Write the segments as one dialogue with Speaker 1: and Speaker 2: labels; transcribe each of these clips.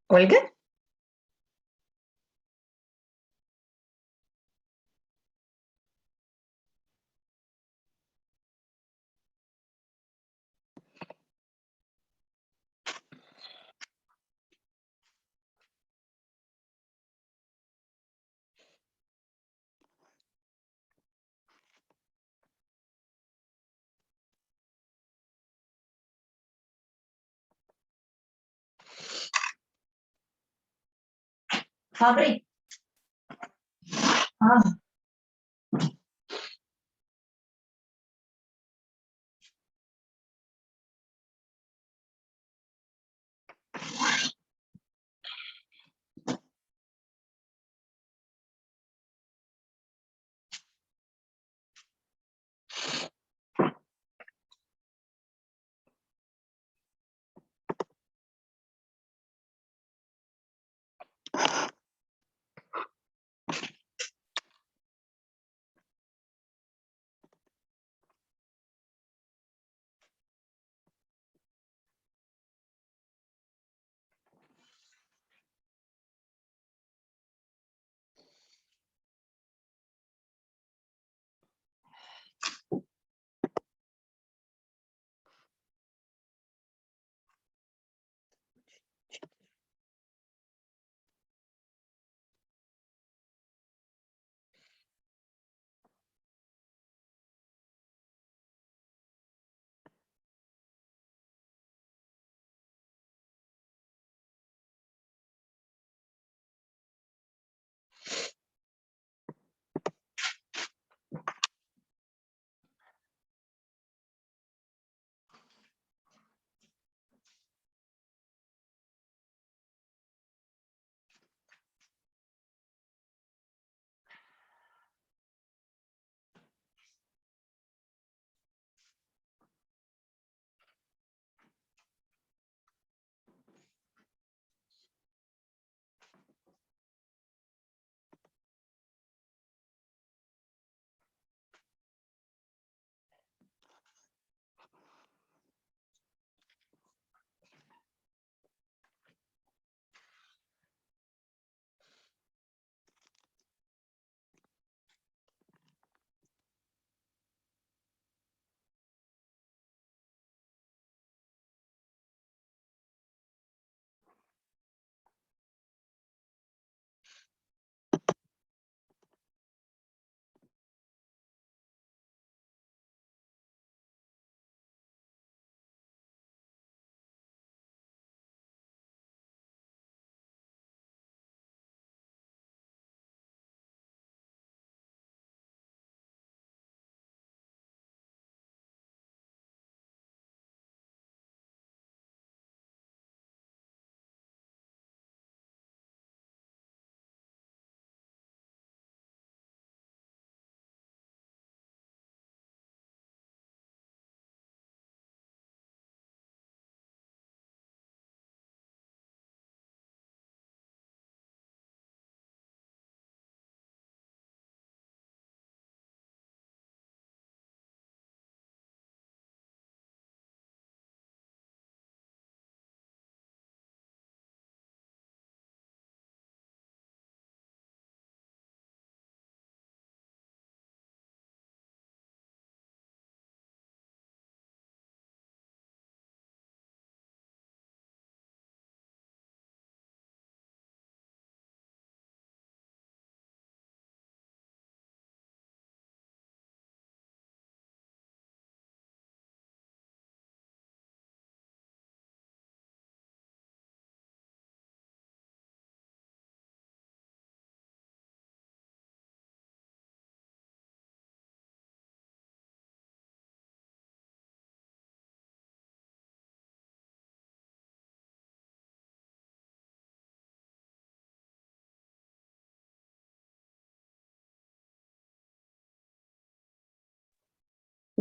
Speaker 1: Ольга? Fabri. Ah,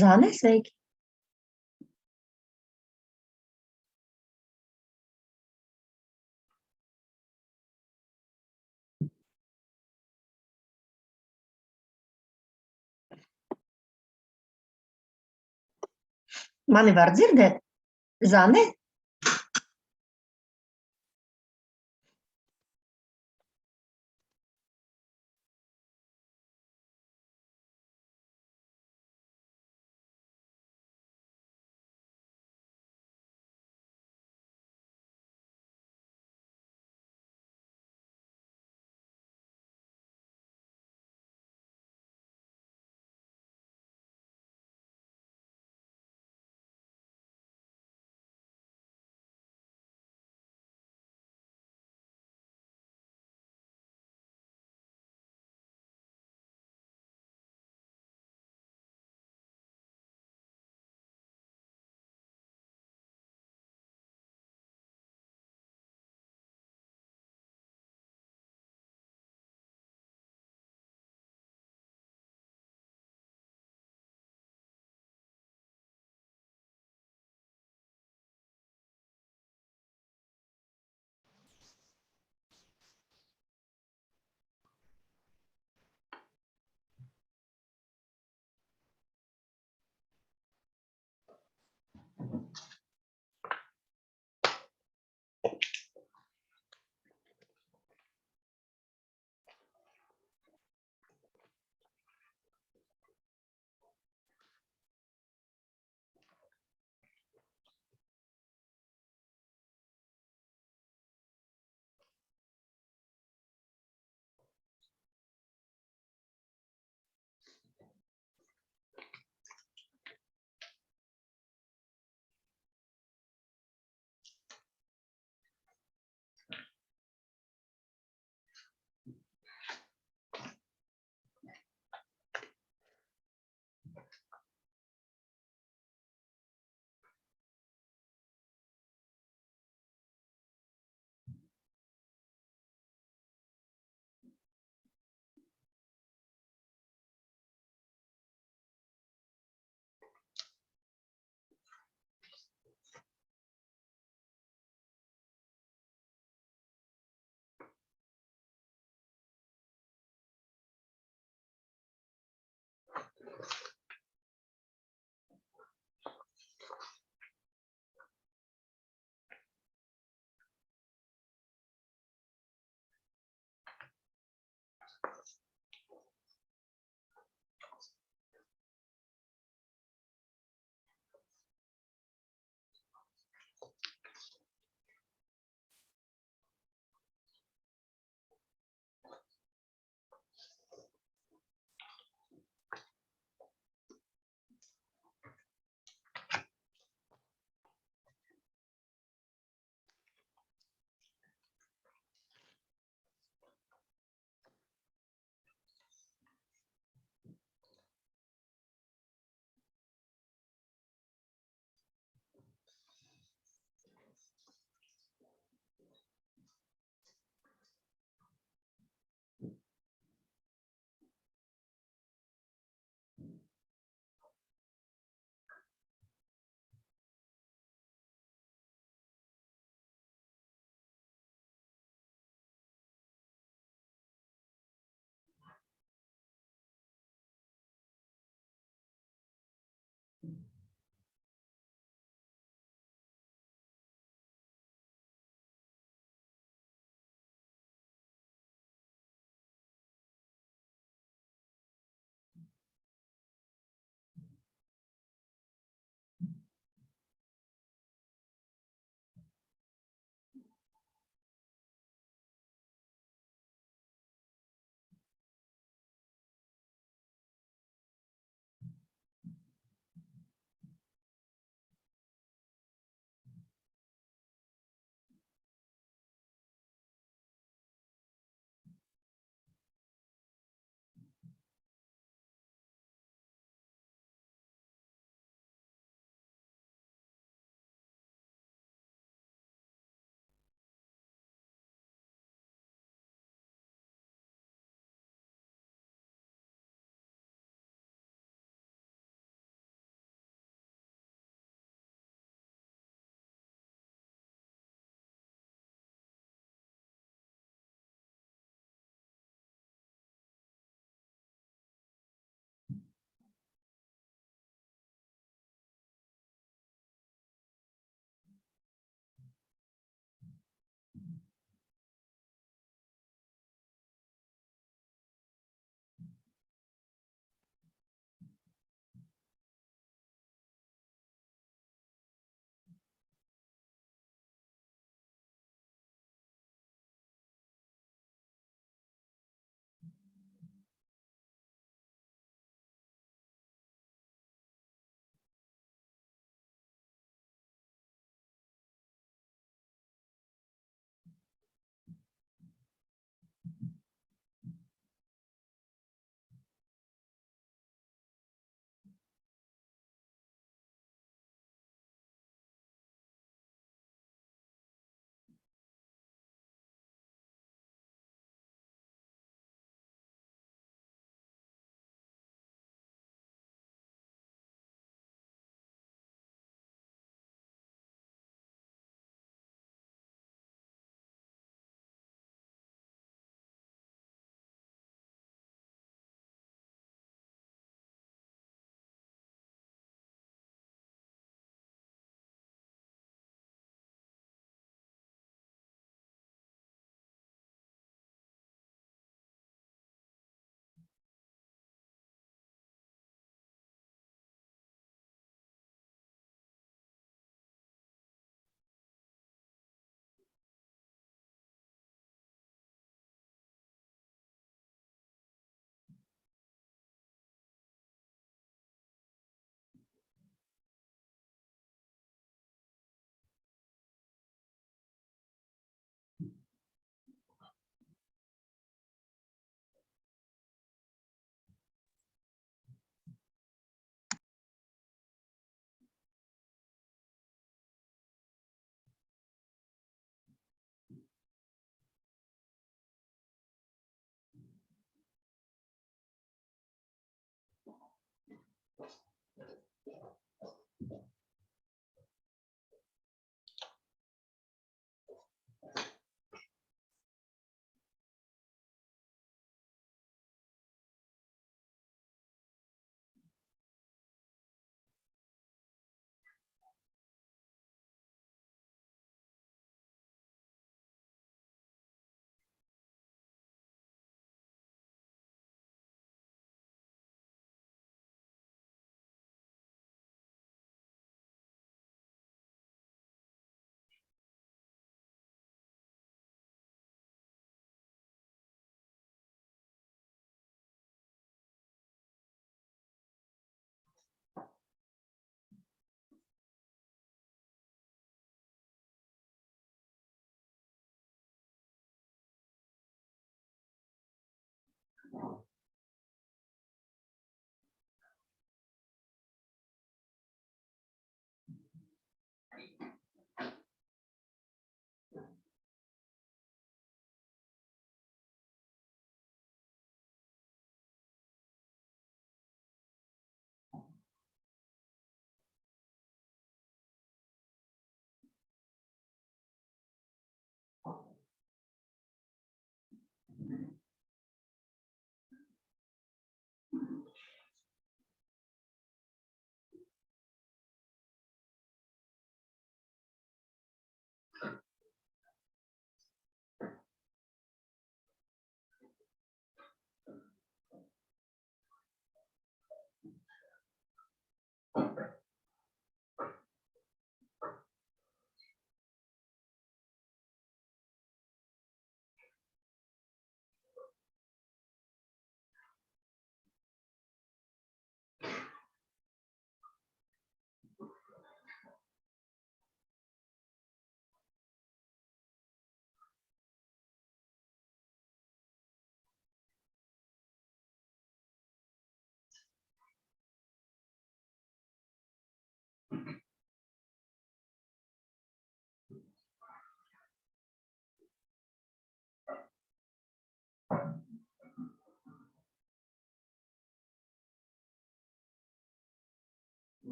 Speaker 1: Zane, sveiki. Mani var dzirdēt? Zane?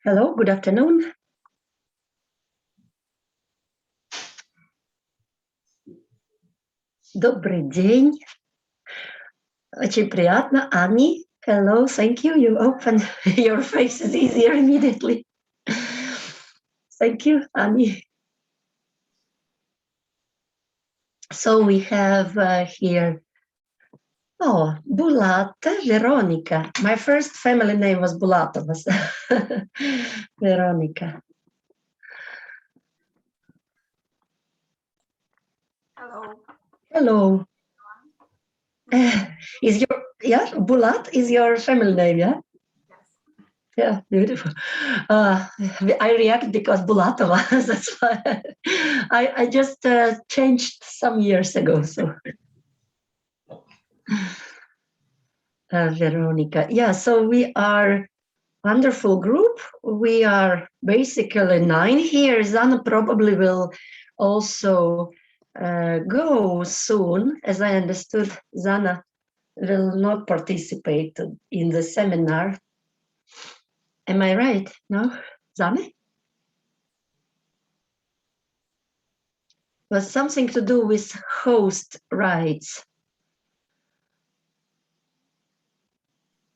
Speaker 1: Hello, good afternoon. Добрый день. Очень приятно. Annie, hello, thank you. You open your face is easier immediately. Thank you, Annie. So we have here, Bulata Veronica. My first family name was Bulatova. Veronica.
Speaker 2: Hello.
Speaker 1: Hello. Is your, Bulat is your family name, yeah?
Speaker 2: Yes.
Speaker 1: Yeah, beautiful. I react because Bulatova. That's why I just changed some years ago. So, Veronica. Yeah. So we are wonderful group. We are basically 9 here. Zana probably will also go soon. As I understood, Zana will not participate in the seminar. Am I right? No, Zana? Was something to do with host rights.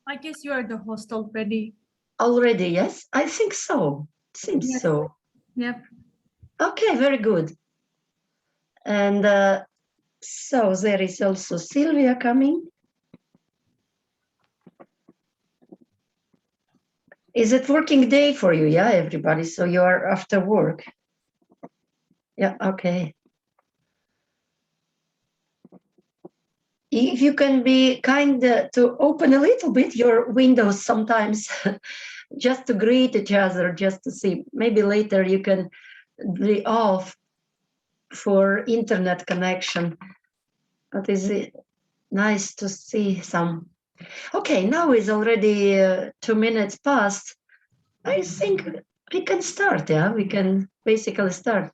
Speaker 2: I guess you are the host already.
Speaker 1: Already, yes? I think so. Seems
Speaker 2: Yes.
Speaker 1: so.
Speaker 2: Yep.
Speaker 1: Okay, very good. And so there is also Sylvia coming. Is it working day for you? Yeah, everybody. So you are after work. Yeah, okay. If you can be kind to open a little bit your windows sometimes, just to greet each other, just to see. Maybe later you can be off for internet connection. But is it Nice to see some. Okay, now is already 2 minutes past. I think we can start, yeah? We can basically start.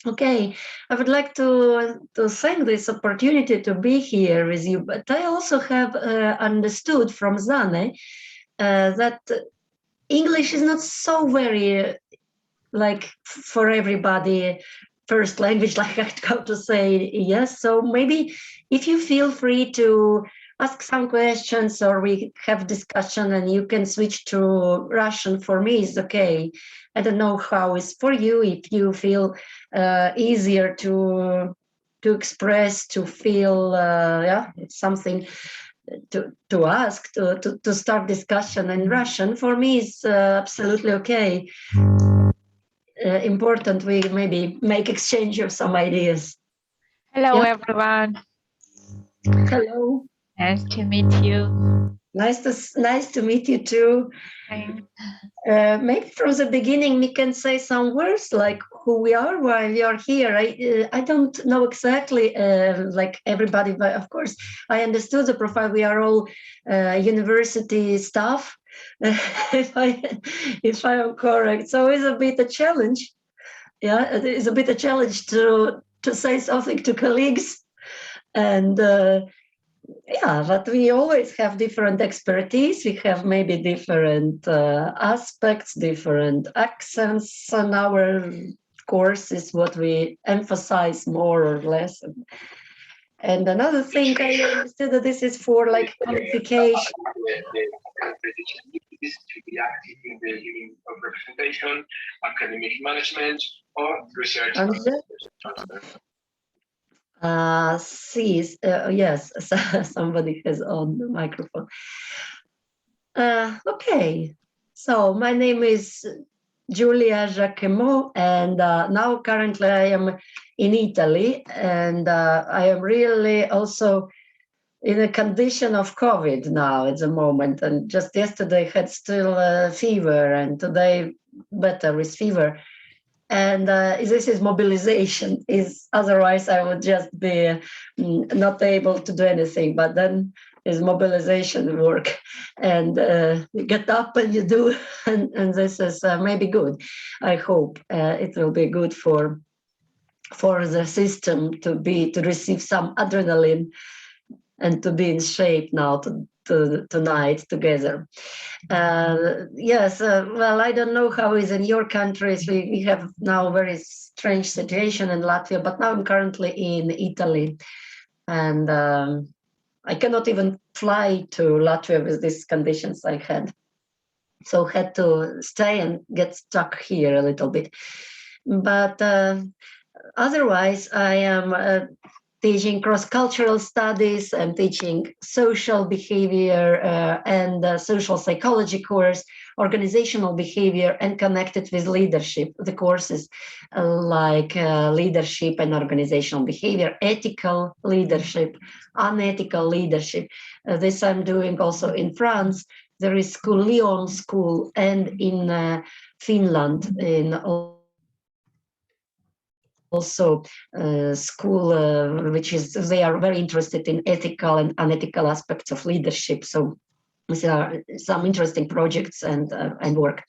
Speaker 1: Okay, I would like to thank this opportunity to be here with you, but I also have understood from Zane that English is not so very like for everybody first language, like I have to say yes. So maybe if you feel free to ask some questions or we have discussion and you can switch to Russian, for me is okay. I don't know how it's for you, if you feel easier to express, to feel yeah, it's something to ask, to start discussion in Russian. For me is absolutely okay. Important we maybe make exchange of some ideas.
Speaker 3: Hello,
Speaker 1: Yeah.
Speaker 3: everyone.
Speaker 1: Hello.
Speaker 3: Nice to meet you.
Speaker 1: Nice to meet you too.
Speaker 3: Thanks.
Speaker 1: Maybe from the beginning we can say some words like who we are, why we are here. I don't know exactly like everybody, but of course I understood the profile. We are all university staff, if I am correct. So it's a bit a challenge. Yeah, it is a bit a challenge to say something to colleagues, and yeah, but we always have different expertise. We have maybe different aspects, different accents on our courses, what we emphasize more or less. And another thing I understood that this is for like qualification.
Speaker 4: To be active in the unit of representation, academic management, or research.
Speaker 1: Yes, somebody has on the microphone. Okay, so my name is Giulia Giacomo, and now currently I am in Italy, and I am really also in a condition of COVID now at the moment. And just yesterday had still fever, and today better with fever. And this is mobilization. Is otherwise I would just be not able to do anything. But then is mobilization work, and you get up and you do, and this is maybe good. I hope it will be good for the system to receive some adrenaline and to be in shape now tonight together. Yes, well, I don't know how is in your countries. We have now a very strange situation in Latvia, but now I'm currently in Italy, and I cannot even fly to Latvia with these conditions I had. So had to stay and get stuck here a little bit. But otherwise, I am teaching cross-cultural studies. I'm teaching social behavior and social psychology course, organizational behavior, and connected with leadership. The courses like leadership and organizational behavior, ethical leadership, unethical leadership. This I'm doing also in France. There is school, Lyon School, and in Finland, in also school, which is they are very interested in ethical and unethical aspects of leadership. So there are some interesting projects and work.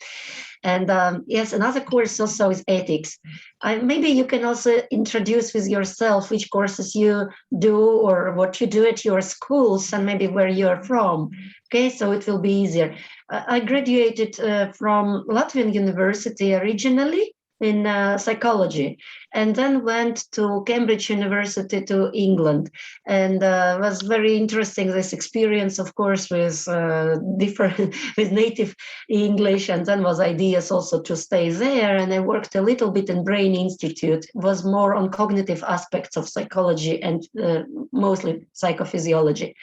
Speaker 1: And yes, another course also is ethics. Maybe you can also introduce with yourself which courses you do or what you do at your schools and maybe where you're from. Okay, so it will be easier. I graduated from Latvian University originally in psychology, and then went to Cambridge University to England, and was very interesting this experience, of course, with different with native English, and then was ideas also to stay there. And I worked a little bit in Brain Institute, was more on cognitive aspects of psychology and mostly psychophysiology.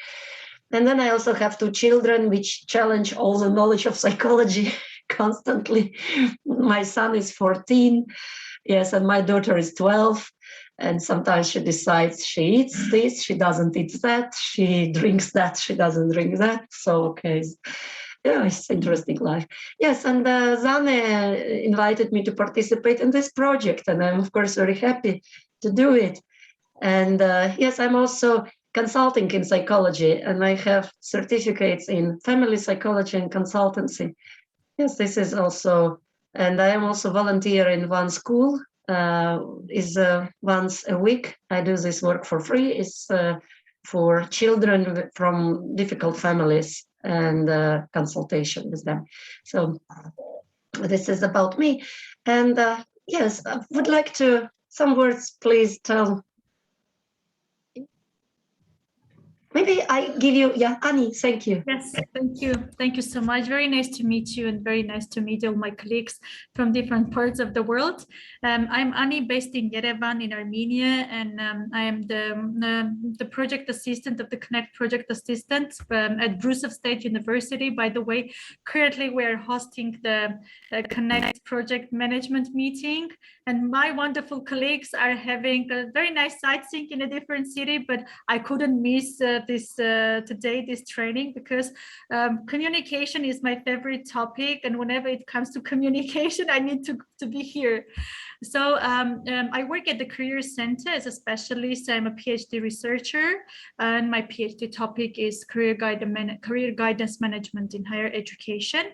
Speaker 1: And then I also have two children which challenge all the knowledge of psychology constantly. My son is 14, yes, and my daughter is 12. And sometimes she decides she eats this, she doesn't eat that, she drinks that, she doesn't drink that. So, okay, yeah, it's interesting life. Yes, and Zane invited me to participate in this project, and I'm, of course, very happy to do it. And yes, I'm also consulting in psychology, and I have certificates in family psychology and consultancy. Yes, this is also, and I am also volunteer in one school. Is once a week. I do this work for free. It's for children from difficult families and consultation with them. So this is about me. And yes, I would like to, some words, please tell. Maybe I give you, yeah, Annie, thank you.
Speaker 2: Yes, thank you. Thank you so much. Very nice to meet you and very nice to meet all my colleagues from different parts of the world. I'm Annie, based in Yerevan in Armenia, and I am the project assistant of the Connect project assistant at Brusov State University. By the way, currently we are hosting the Connect project management meeting, and my wonderful colleagues are having a very nice sightseeing in a different city, but I couldn't miss this training because communication is my favorite topic, and whenever it comes to communication, I need to be here. So I work at the Career Center as a specialist. I'm a PhD researcher, and my PhD topic is career guidance management in higher education.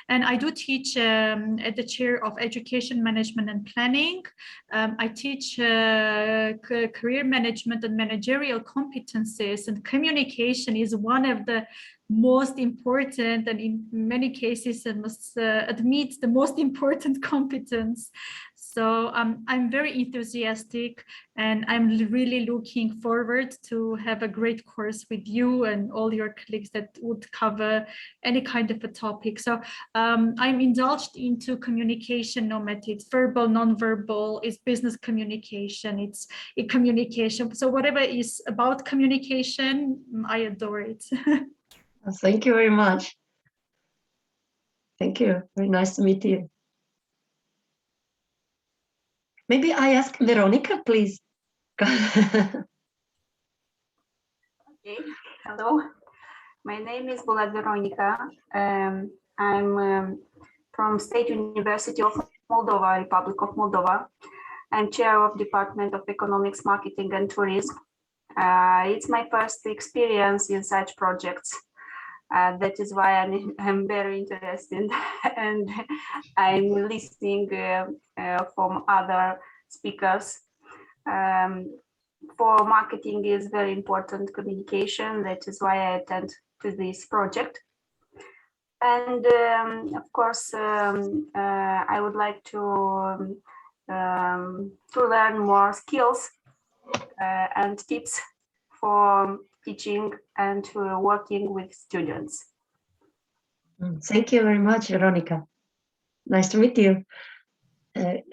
Speaker 2: And I do teach at the chair of education management and planning. I teach career management and managerial competencies, and communication is one of the most important, and in many cases I must admit, the most important competence. So I'm very enthusiastic, and I'm really looking forward to have a great course with you and all your colleagues that would cover any kind of a topic. So I'm indulged into communication, no matter it's verbal, non-verbal, it's business communication, it's communication. So whatever is about communication, I adore it.
Speaker 1: Thank you very much. Thank you. Very nice to meet you. Maybe I ask Veronica, please.
Speaker 5: Okay, hello. My name is Bulat Veronica. I'm from State University of Moldova, Republic of Moldova. I'm chair of Department of Economics, Marketing and Tourism. It's my first experience in such projects. That is why I'm very interested, and I'm listening from other speakers. For marketing is very important communication. That is why I attend to this project. And of course, I would like to learn more skills and tips for teaching and working with students.
Speaker 1: Thank you very much, Veronica. Nice to meet you.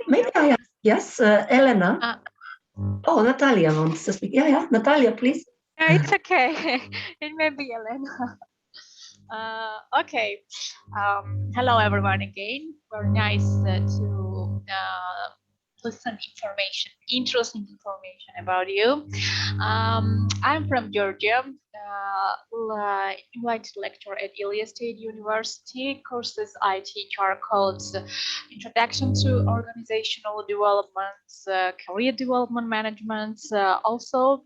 Speaker 1: Maybe I ask, yes, Elena. Oh, Natalia wants to speak. Yeah, Natalia, please.
Speaker 3: No, it's okay. It may be Elena. Okay. Hello, everyone again. Very nice to listen interesting information about you. I'm from Georgia. Invited lecturer at Ilia State University. Courses I teach are called Introduction to Organizational Development, Career Development Management. Also,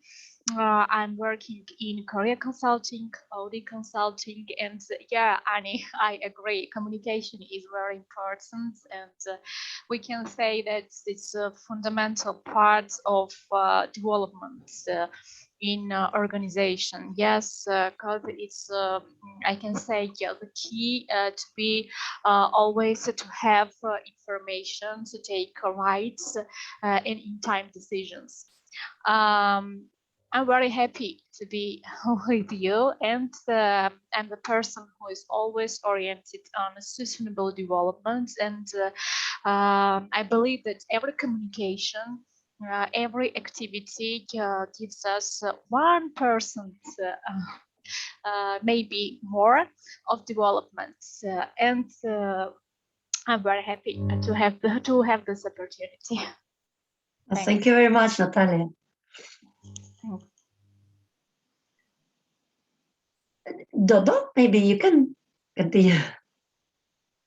Speaker 3: I'm working in career consulting, audit consulting, and yeah, Annie, I agree. Communication is very important, and we can say that it's a fundamental part of development in organization. Yes, because it's I can say the key to be always to have information, to take rights and in time decisions. I'm very happy to be with you, and I'm the person who is always oriented on sustainable development, and I believe that every communication, every activity gives us 1%, maybe more, of development, and I'm very happy to have this opportunity.
Speaker 1: Thank you very much, Natalia. Dodo, maybe you can continue.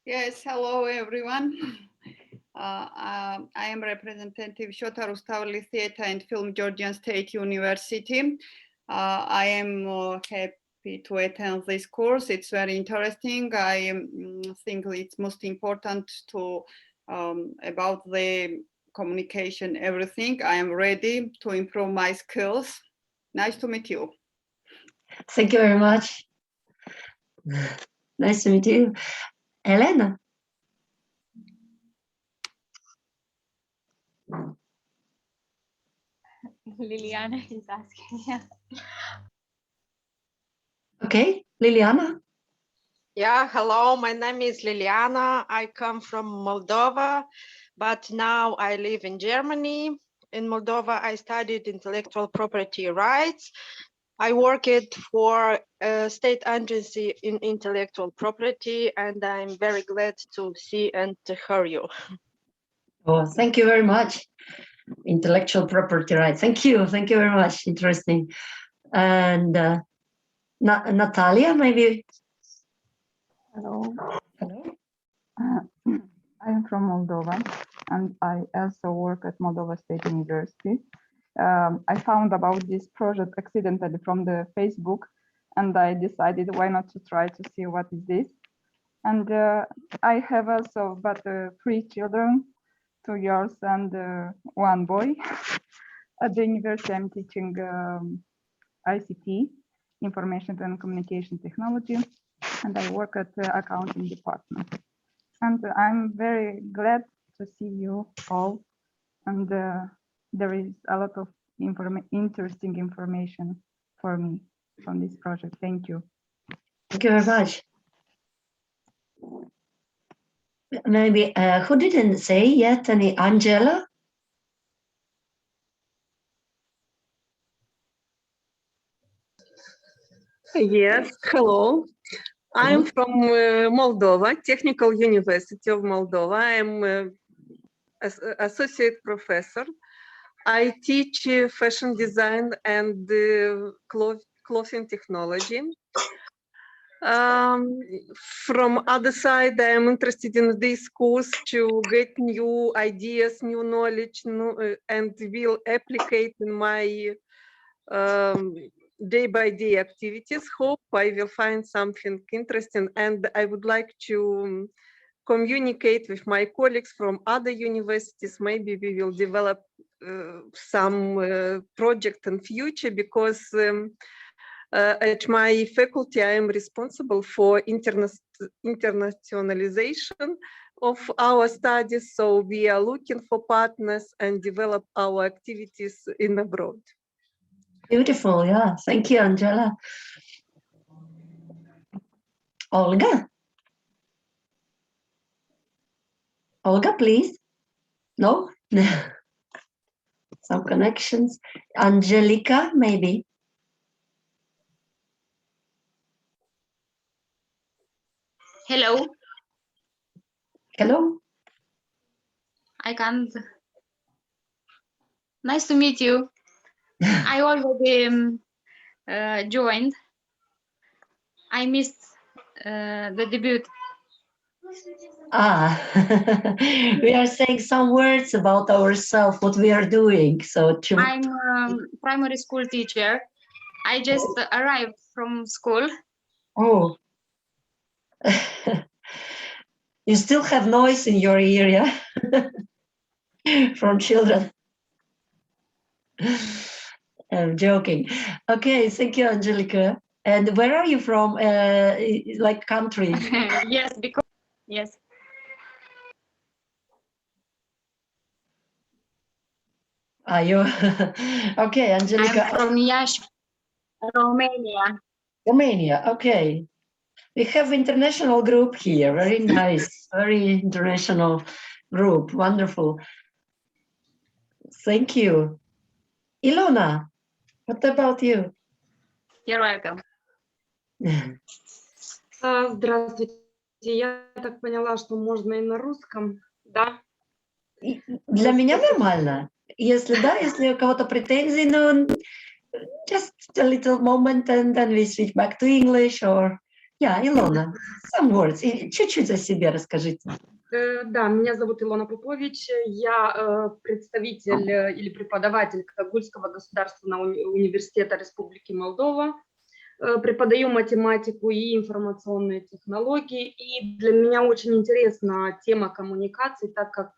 Speaker 6: Yes, hello everyone. I am representative Shota Rustaveli Theatre and Film, Georgian State University. I am happy to attend this course. It's very interesting. I think it's most important to about the communication, everything. I am ready to improve my skills. Nice to meet you.
Speaker 1: Thank you very much. Nice to meet you. Elena.
Speaker 3: Liliana is asking.
Speaker 1: Okay, Liliana.
Speaker 7: Yeah, hello, my name is Liliana. I come from Moldova, but now I live in Germany. In Moldova, I studied intellectual property rights. I worked for a state agency in intellectual property, and I'm very glad to see and to hear you.
Speaker 1: Oh, thank you very much. Intellectual property rights. Thank you very much. Interesting. And Natalia, maybe.
Speaker 8: Hello.
Speaker 1: Hello.
Speaker 8: I am from Moldova, and I also work at Moldova State University. I found about this project accidentally from the Facebook, and I decided why not to try to see what is this. And I have also but 3 children, 2 girls and 1 boy. At the university, I'm teaching ICT, Information and Communication Technology, and I work at the accounting department. And I'm very glad to see you all. And there is a lot of interesting information for me from this project. Thank you.
Speaker 1: Thank you very much. Maybe who didn't say yet? Any Angela?
Speaker 9: Yes, hello. I'm from Moldova, Technical University of Moldova. I'm an associate professor. I teach fashion design and clothing technology. From other side, I am interested in this course to get new ideas, new knowledge, and will apply in my day-by-day activities. Hope I will find something interesting, and I would like to communicate with my colleagues from other universities. Maybe we will develop some project in future, because at my faculty I am responsible for internationalization of our studies, so we are looking for partners and develop our activities in abroad.
Speaker 1: Beautiful, yeah. Thank you, Angela. Olga? Olga, please. No? Some connections. Angelica, maybe.
Speaker 10: Hello.
Speaker 1: Hello.
Speaker 10: I can't. Nice to meet you. I already joined. I missed the debut.
Speaker 1: We are saying some words about ourselves, what we are doing. So
Speaker 10: I'm primary school teacher. I just arrived from school.
Speaker 1: Oh. You still have noise in your area from children. I'm joking. Okay, thank you, Angelica. And where are you from? Like country?
Speaker 10: Yes, because yes.
Speaker 1: Are you? Okay, Angelica.
Speaker 10: I'm from Iași, Romania.
Speaker 1: Romania, okay. We have international group here. Very nice, very international group. Wonderful. Thank you. Ilona, what about you?
Speaker 10: You're welcome.
Speaker 11: Здравствуйте. Я так поняла, что можно и на русском, да?
Speaker 1: Для меня нормально. Если да, если у кого-то претензии, но just a little moment and then we switch back to English or... Yeah, Ilona, some words. Чуть-чуть о себе расскажите.
Speaker 11: Да, меня зовут Илона Попович. Я представитель или преподаватель Кагульского государственного университета Республики Молдова. Преподаю математику и информационные технологии. И для меня очень интересна тема коммуникаций, так как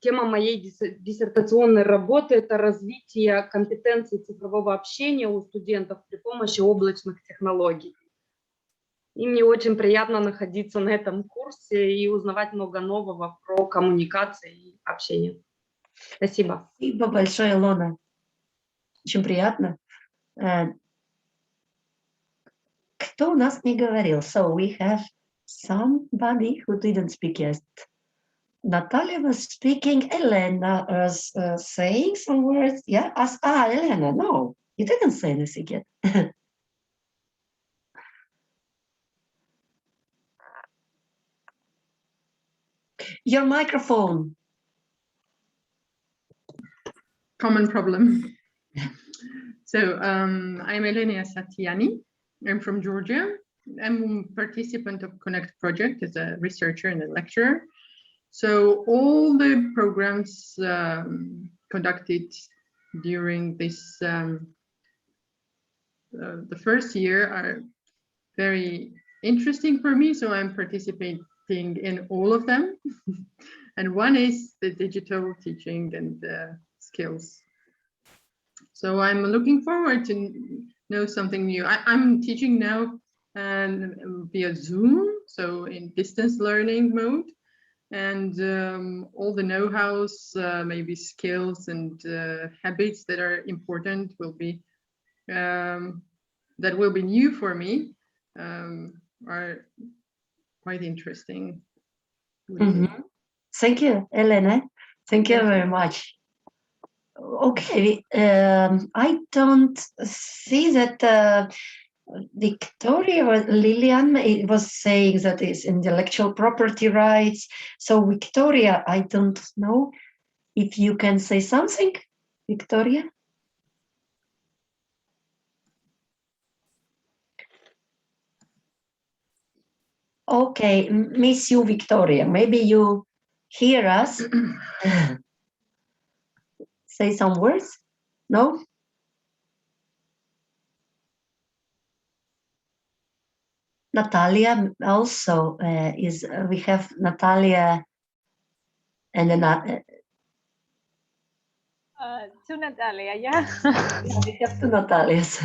Speaker 11: тема моей диссертационной работы – это развитие компетенций цифрового общения у студентов при помощи облачных технологий. И мне очень приятно находиться на этом курсе и узнавать много нового про коммуникации и общение. Спасибо.
Speaker 1: Спасибо большое, Илона. Очень приятно. Кто у нас не говорил? So we have somebody who didn't speak yet. Natalia was speaking. Elena was saying some words. Yeah, Elena, no, you didn't say anything yet. Your microphone.
Speaker 12: Common problem. So I'm Elena Satiani. I'm from Georgia. I'm a participant of Connect project as a researcher and a lecturer. So all the programs conducted during this the first year are very interesting for me. So I'm participating in all of them. And one is the digital teaching and skills. So I'm looking forward to know something new. I'm teaching now via Zoom, so in distance learning mode. And all the know-hows, maybe skills and habits that are important will be that will be new for me, are quite interesting.
Speaker 1: Mm-hmm. Thank you, Elena. Thank you very much. Okay, I don't see that Victoria or Lilian was saying that is intellectual property rights. So Victoria, I don't know if you can say something, Victoria. Okay, miss you, Victoria. Maybe you hear us. Say some words? No? Natalia also is, we have Natalia and then
Speaker 3: To Natalia, yeah.
Speaker 1: we have two Natalias.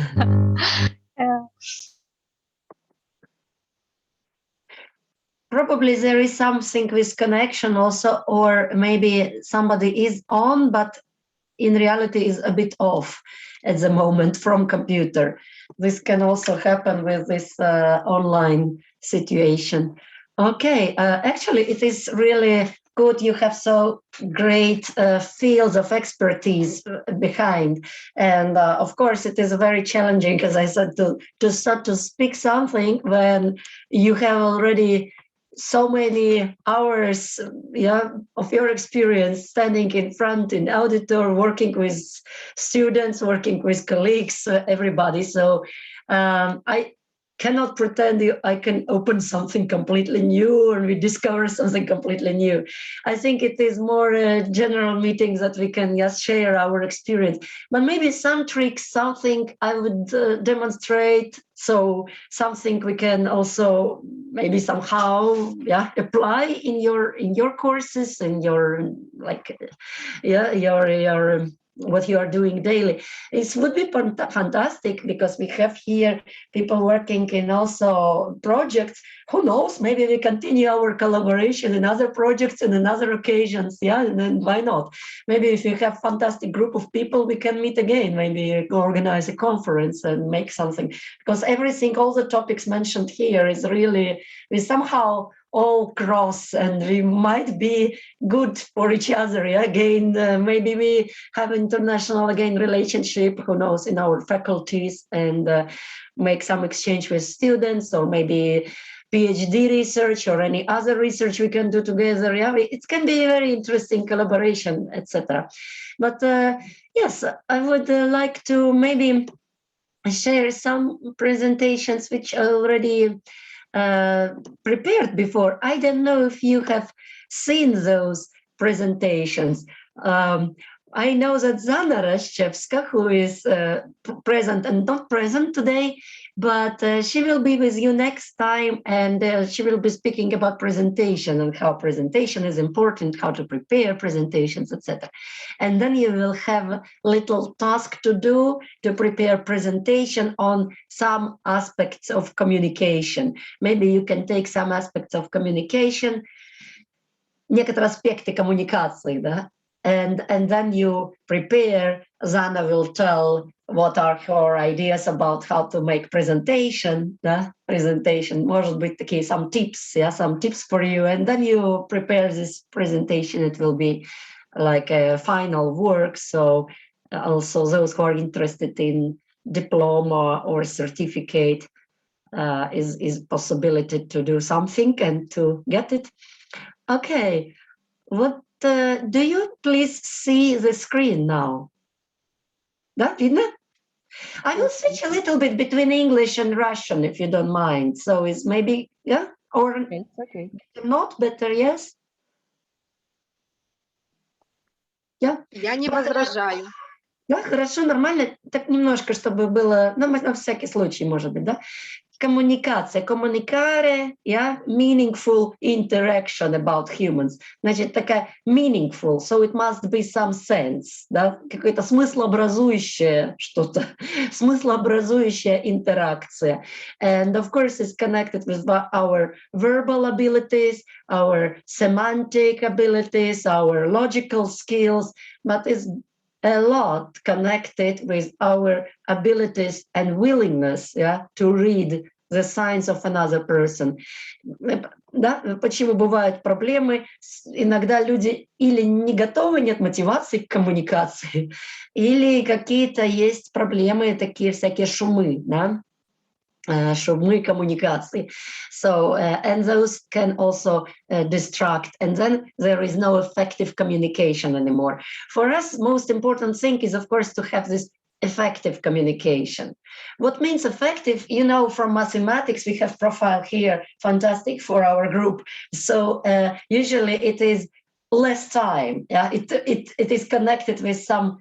Speaker 1: Probably there is something with connection also, or maybe somebody is on, but in reality is a bit off at the moment from computer. This can also happen with this online situation. Okay, actually it is really good. You have so great fields of expertise behind. And of course it is very challenging, as I said, to start to speak something when you have already so many hours of your experience standing in front in auditor, working with students, working with colleagues, everybody. So I cannot pretend I can open something completely new or we discover something completely new. I think it is more general meetings that we can just share our experience. But maybe some tricks, something I would demonstrate. So something we can also maybe somehow apply in your courses and your your what you are doing daily. It would be fantastic because we have here people working in also projects. Who knows, maybe we continue our collaboration in other projects and in other occasions. Yeah, and then why not? Maybe if you have a fantastic group of people, we can meet again, maybe organize a conference and make something. Because everything, all the topics mentioned here is really, we somehow all cross and we might be good for each other. Yeah? Again, maybe we have international relationship, who knows, in our faculties and make some exchange with students, or maybe PhD research or any other research we can do together. Yeah, it can be a very interesting collaboration, etc. But yes, I would like to maybe share some presentations which already prepared before. I don't know if you have seen those presentations. I know that Zana Rashchevska, who is present and not present today, but she will be with you next time, and she will be speaking about presentation and how presentation is important, how to prepare presentations, etc. And then you will have a little task to do to prepare presentation on some aspects of communication. Maybe you can take some aspects of communication, некоторые аспекты коммуникации, да? And then you prepare. Zana will tell what are her ideas about how to make presentation. Да? Presentation, может быть, такие some tips, yeah, some tips for you. And then you prepare this presentation. It will be like a final work. So also those who are interested in diploma or certificate is possibility to do something and to get it. Okay, what do you please see the screen now? Да, видно? I will switch a little bit between English and Russian, if you don't mind. So it's maybe, yeah, or
Speaker 8: It's okay.
Speaker 1: Not better, yes? Yeah?
Speaker 7: Я не возражаю.
Speaker 1: Да, хорошо, нормально. Так немножко, чтобы было, ну, на всякий случай, может быть, да? Коммуникация, коммуникare, yeah, meaningful interaction about humans. Значит, такая meaningful, so it must be some sense, да, какое-то смыслообразующее что-то, смыслообразующая интеракция. And of course, it's connected with our verbal abilities, our semantic abilities, our logical skills, but it's a lot connected with our abilities and willingness, yeah, to read the signs of another person. Да? Почему бывают проблемы? Иногда люди или не готовы, нет мотивации к коммуникации, или какие-то есть проблемы, такие всякие шумы, да? Шумы коммуникации. So, and those can also distract, and then there is no effective communication anymore. For us, most important thing is, of course, to have this effective communication. What means effective? You know, from mathematics, we have profile here, fantastic for our group. So usually it is less time. Yeah, it is connected with some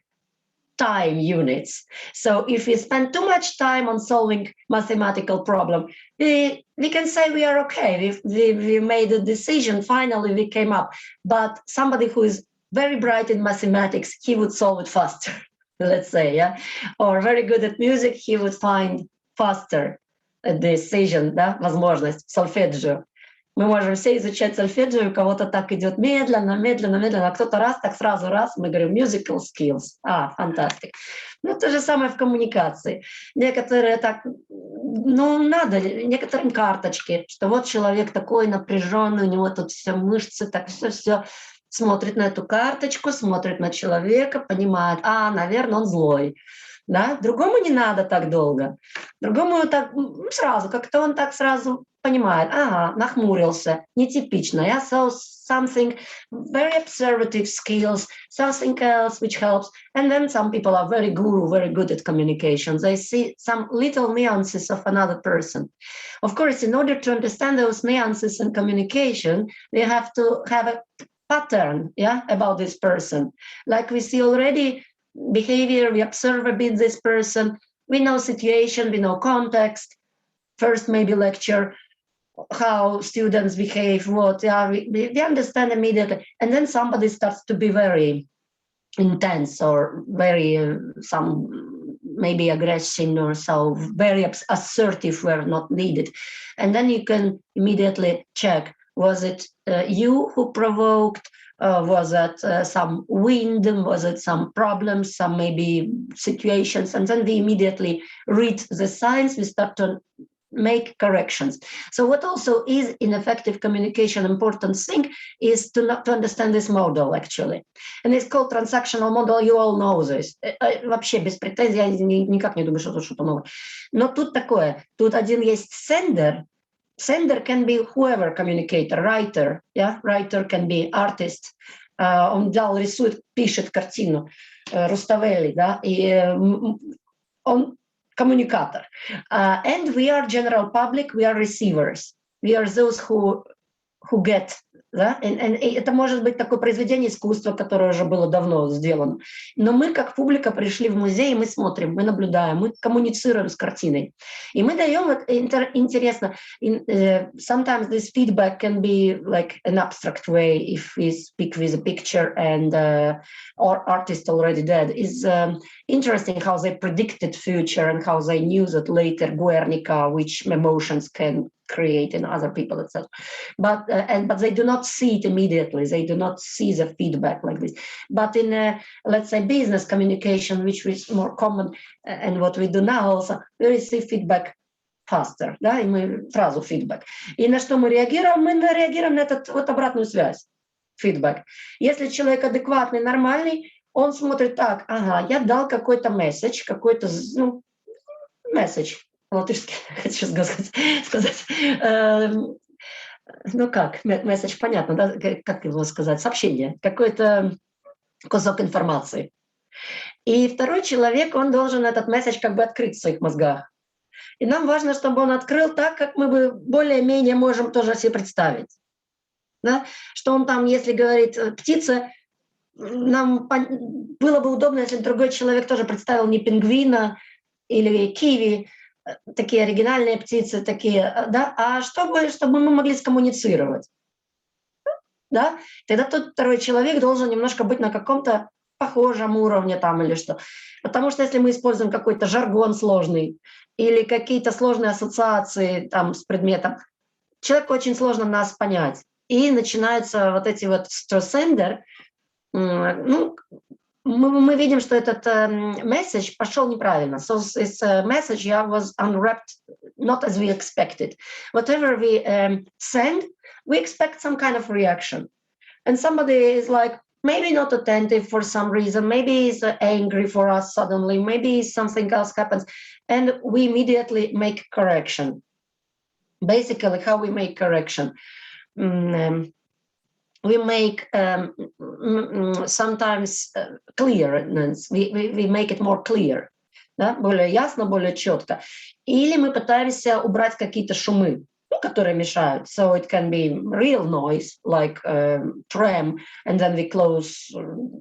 Speaker 1: time units. So if we spend too much time on solving mathematical problem, we can say we are okay. We made a decision, finally we came up. But somebody who is very bright in mathematics, he would solve it faster, let's say, yeah? Or very good at music, he would find faster a decision, да, возможность, сольфеджио. Мы можем все изучать сольфеджио, у кого-то так идет медленно, медленно, медленно, а кто-то раз, так сразу раз, мы говорим musical skills. Fantastic. Ну, то же самое в коммуникации. Некоторые так, ну, надо, некоторым карточки, что вот человек такой напряженный, у него тут все мышцы, так все смотрит на эту карточку, смотрит на человека, понимает, наверное, он злой. Да? Другому не надо так долго. Другому так сразу, как-то он так сразу понимает, нахмурился, нетипично. Yeah? So something very observative skills, something else which helps. And then some people are very good at communication. They see some little nuances of another person. Of course, in order to understand those nuances in communication, we have to have a pattern, yeah, about this person. Like we see already, behavior, we observe a bit this person, we know situation, we know context, first maybe lecture, how students behave, what, yeah, we understand immediately. And then somebody starts to be very intense or very, some maybe aggression or so, very assertive where not needed. And then you can immediately check, was it you who provoked? Was it some wind? Was it some problems, some maybe situations? And then we immediately read the signs, we start to make corrections. So what also is in effective communication important thing is to understand this model actually. And it's called transactional model, you all know this. Вообще без претензий, я никак не думаю, что тут что-то новое. Но тут такое, тут один есть sender. Sender can be whoever communicator, writer, yeah, writer can be artist. Он взял, рисует, пишет картину, Руставели, да, и он коммуникатор. And we are general public, we are receivers. we are those who get, да? И это может быть такое произведение искусства, которое уже было давно сделано. Но мы, как публика, пришли в музей, и мы смотрим, мы наблюдаем, мы коммуницируем с картиной. И мы даем, интересно, sometimes this feedback can be like an abstract way if we speak with a picture and or artist already dead. Is interesting how they predicted future and how they knew that later Guernica, which emotions can create in other people, etc. But they do not see it immediately. They do not see the feedback like this. But in let's say business communication, which is more common, and what we do now also, we receive feedback faster, да, и мы сразу feedback. И на что мы реагируем? Мы реагируем на эту вот обратную связь, feedback. Если человек адекватный, нормальный, он смотрит так, ага, я дал какой-то месседж, какой-то, ну, месседж. Латышский, хочу сказать. Ну как, месседж, понятно, да? Как его сказать? Сообщение, какой-то кусок информации. И второй человек, он должен этот месседж как бы открыть в своих мозгах. И нам важно, чтобы он открыл так, как мы бы более-менее можем тоже себе представить. Да? Что он там, если говорит птица, нам было бы удобно, если другой человек тоже представил не пингвина или киви, такие оригинальные птицы, такие, да, а чтобы мы могли скоммуницировать. Да? Тогда тот второй человек должен немножко быть на каком-то похожем уровне там или что. Потому что если мы используем какой-то жаргон сложный или какие-то сложные ассоциации там с предметом, человеку очень сложно нас понять. И начинаются вот эти вот stress-sender, ну, мы видим, что этот message пошел неправильно. So this message was unwrapped not as we expected. Whatever we send, we expect some kind of reaction. And somebody is like, maybe not attentive for some reason, maybe he's angry for us suddenly, maybe something else happens. And we immediately make correction. Basically, how we make correction. We make sometimes clearness, we make it more clear, да? Более ясно, более четко. Или мы пытаемся убрать какие-то шумы, ну, которые мешают. So it can be real noise, like tram, and then we close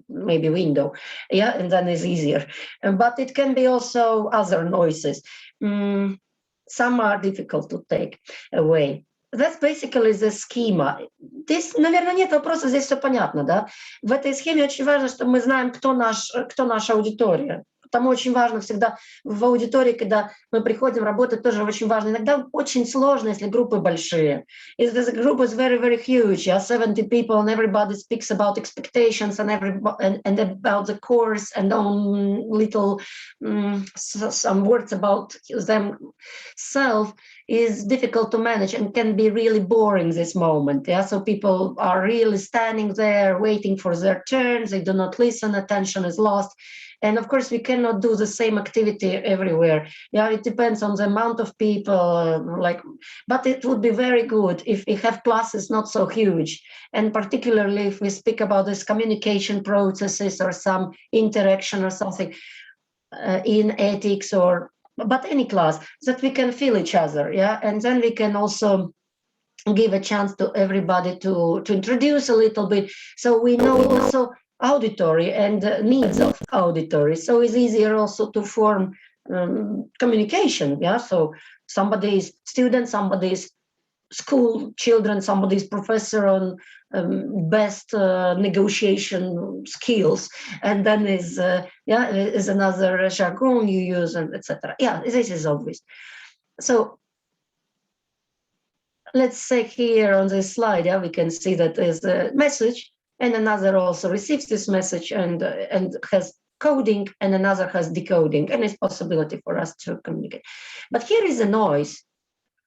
Speaker 1: maybe window, yeah, and then it's easier. But it can be also other noises. Some are difficult to take away. That's basically the schema. Здесь, наверное, нет вопроса, здесь все понятно, да? В этой схеме очень важно, что мы знаем, кто наша аудитория. Потому очень важно всегда в аудитории, когда мы приходим работать, тоже очень важно. Иногда очень сложно, если группы большие. If the group is very, very huge, yeah, 70 people, and everybody speaks about expectations and about the course and on little some words about themselves, is difficult to manage and can be really boring this moment. Yeah, so people are really standing there waiting for their turns. They do not listen. Attention is lost. And of course, we cannot do the same activity everywhere. Yeah, it depends on the amount of people. But it would be very good if we have classes not so huge, and particularly if we speak about this communication processes or some interaction or something in ethics but any class, that we can feel each other. Yeah, and then we can also give a chance to everybody to introduce a little bit, so we know also auditory and needs of auditory. So it's easier also to form communication. Yeah, so somebody's student, somebody's school children, somebody's professor on best negotiation skills, and then is another jargon you use, and etc. Yeah, this is obvious. So let's say here on this slide, yeah, we can see that there's a message, and another also receives this message and has coding, and another has decoding, and it's possibility for us to communicate. But here is a noise,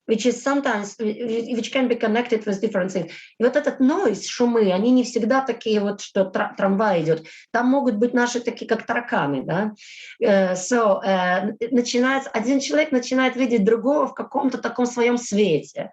Speaker 1: which is sometimes, which can be connected with different things. И вот этот noise, шумы, они не всегда такие вот, что трамвай идет. Там могут быть наши такие, как тараканы, да. Начинается, один человек начинает видеть другого в каком-то таком своем свете.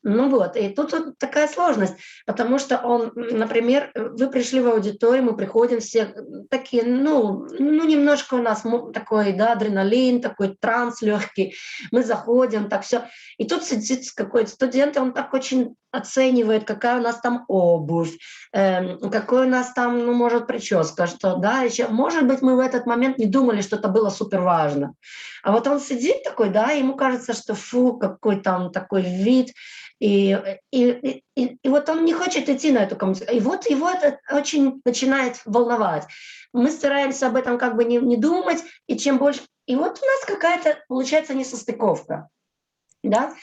Speaker 1: Ну вот, и тут вот такая сложность, потому что он, например, вы пришли в аудиторию, мы приходим все такие, ну немножко у нас такой, да, адреналин, такой транс легкий, мы заходим, так все. И тут тут сидит какой-то студент, и он так очень оценивает, какая у нас там обувь, какой у нас там, ну, может, прическа, что, да, еще, может быть, мы в этот момент не думали, что это было супер важно. А вот он сидит такой, да, и ему кажется, что фу, какой там такой вид, и вот он не хочет идти на эту коммуникацию. И вот его это очень начинает волновать. Мы стараемся об этом как бы не думать, и чем больше... И вот у нас какая-то, получается, несостыковка. Да?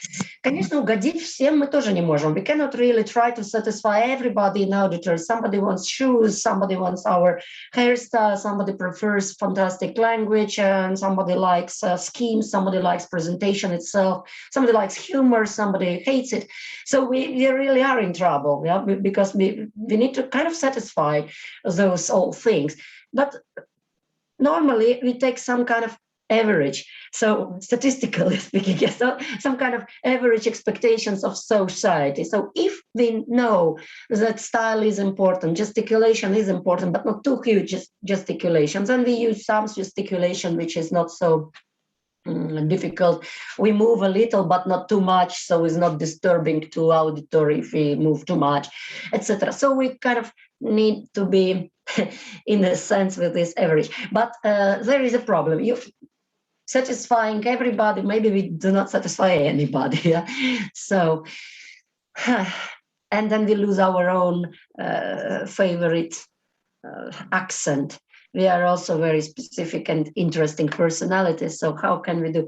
Speaker 1: Конечно, угодить всем мы тоже не можем. We cannot really try to satisfy everybody in auditors. Somebody wants shoes, somebody wants our hairstyle, somebody prefers fantastic language, and somebody likes schemes, somebody likes presentation itself, somebody likes humor, somebody hates it. So we really are in trouble, yeah? Because we need to kind of satisfy those all things. But normally we take some kind of average. So statistically speaking, yes, so some kind of average expectations of society. So if we know that style is important, gesticulation is important, but not too huge gesticulations, and we use some gesticulation which is not so difficult. We move a little, but not too much, so it's not disturbing to auditory if we move too much, etc. So we kind of need to be in a sense with this average. But there is a problem. You satisfying everybody, maybe we do not satisfy anybody. Yeah? So, and then we lose our own favorite accent. We are also very specific and interesting personalities. So how can we do?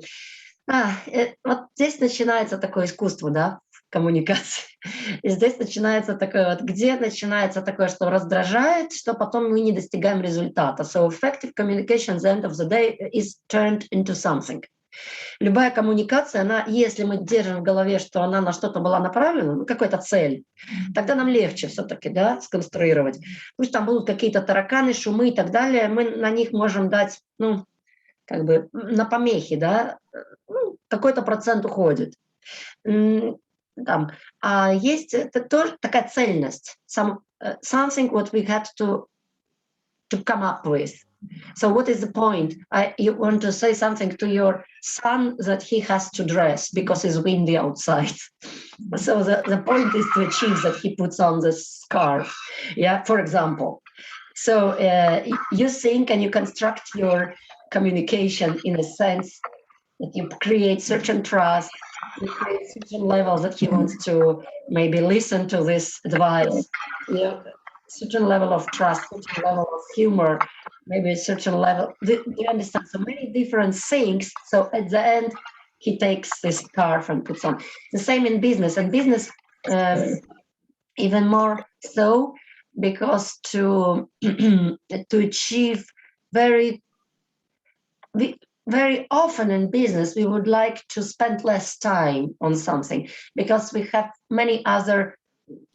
Speaker 1: Вот здесь начинается такое искусство, да, коммуникации. И здесь начинается такое вот, где начинается такое, что раздражает, что потом мы не достигаем результата. So effective communication at the end of the day is turned into something. Любая коммуникация, она, если мы держим в голове, что она на что-то была направлена, ну, какая-то цель, тогда нам легче все-таки, да, сконструировать. Пусть там будут какие-то тараканы, шумы и так далее, мы на них можем дать, ну, как бы на помехи, да, ну, какой-то процент уходит. Там. А есть это тоже такая цельность, something what we had to come up with. So what is the point? You want to say something to your son that he has to dress because it's windy outside. So the point is to achieve that he puts on the scarf, yeah, for example. So you think and you construct your communication in a sense that you create certain trust, you create certain level that he wants to maybe listen to this advice, yeah, certain level of trust, certain level of humor, maybe a certain level. Do you understand? So many different things. So at the end, he takes this scarf and puts on. The same in business, and business even more so, because to achieve very often in business, we would like to spend less time on something because we have many other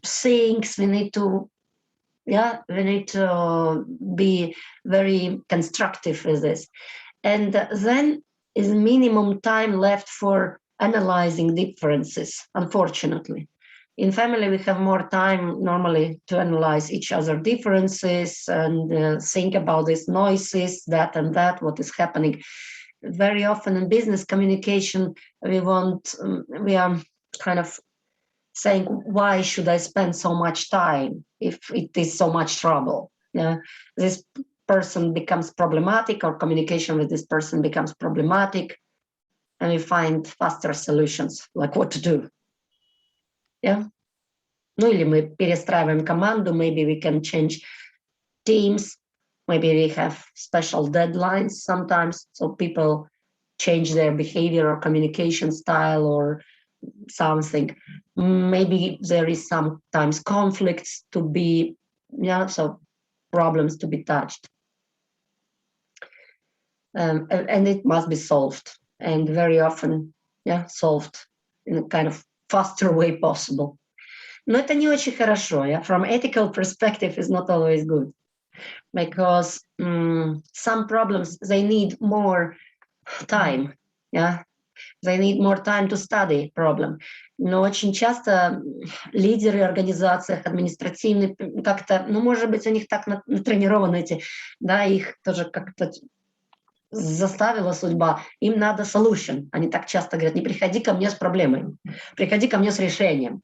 Speaker 1: things we need to. Yeah, we need to be very constructive with this. And then is minimum time left for analyzing differences, unfortunately. In family, we have more time normally to analyze each other's differences and think about these noises, that and that, what is happening. Very often in business communication, we are kind of saying, why should I spend so much time if it is so much trouble? Yeah, this person becomes problematic, or communication with this person becomes problematic, and we find faster solutions, like what to do. Yeah. Ну или мы перестраиваем команду, maybe we can change teams, maybe we have special deadlines sometimes, so people change their behavior or communication style or something. Maybe there is sometimes conflicts to be, yeah, so problems to be touched. And it must be solved, and very often, yeah, solved in a kind of faster way possible. Но это не очень хорошо, yeah? From ethical perspective, is not always good, because some problems, they need more time, yeah? They need more time to study problem. Но очень часто лидеры в организациях, административные, как-то, ну, может быть, у них так натренированы эти, да, их тоже как-то заставила судьба, им надо solution. Они так часто говорят, не приходи ко мне с проблемой, приходи ко мне с решением.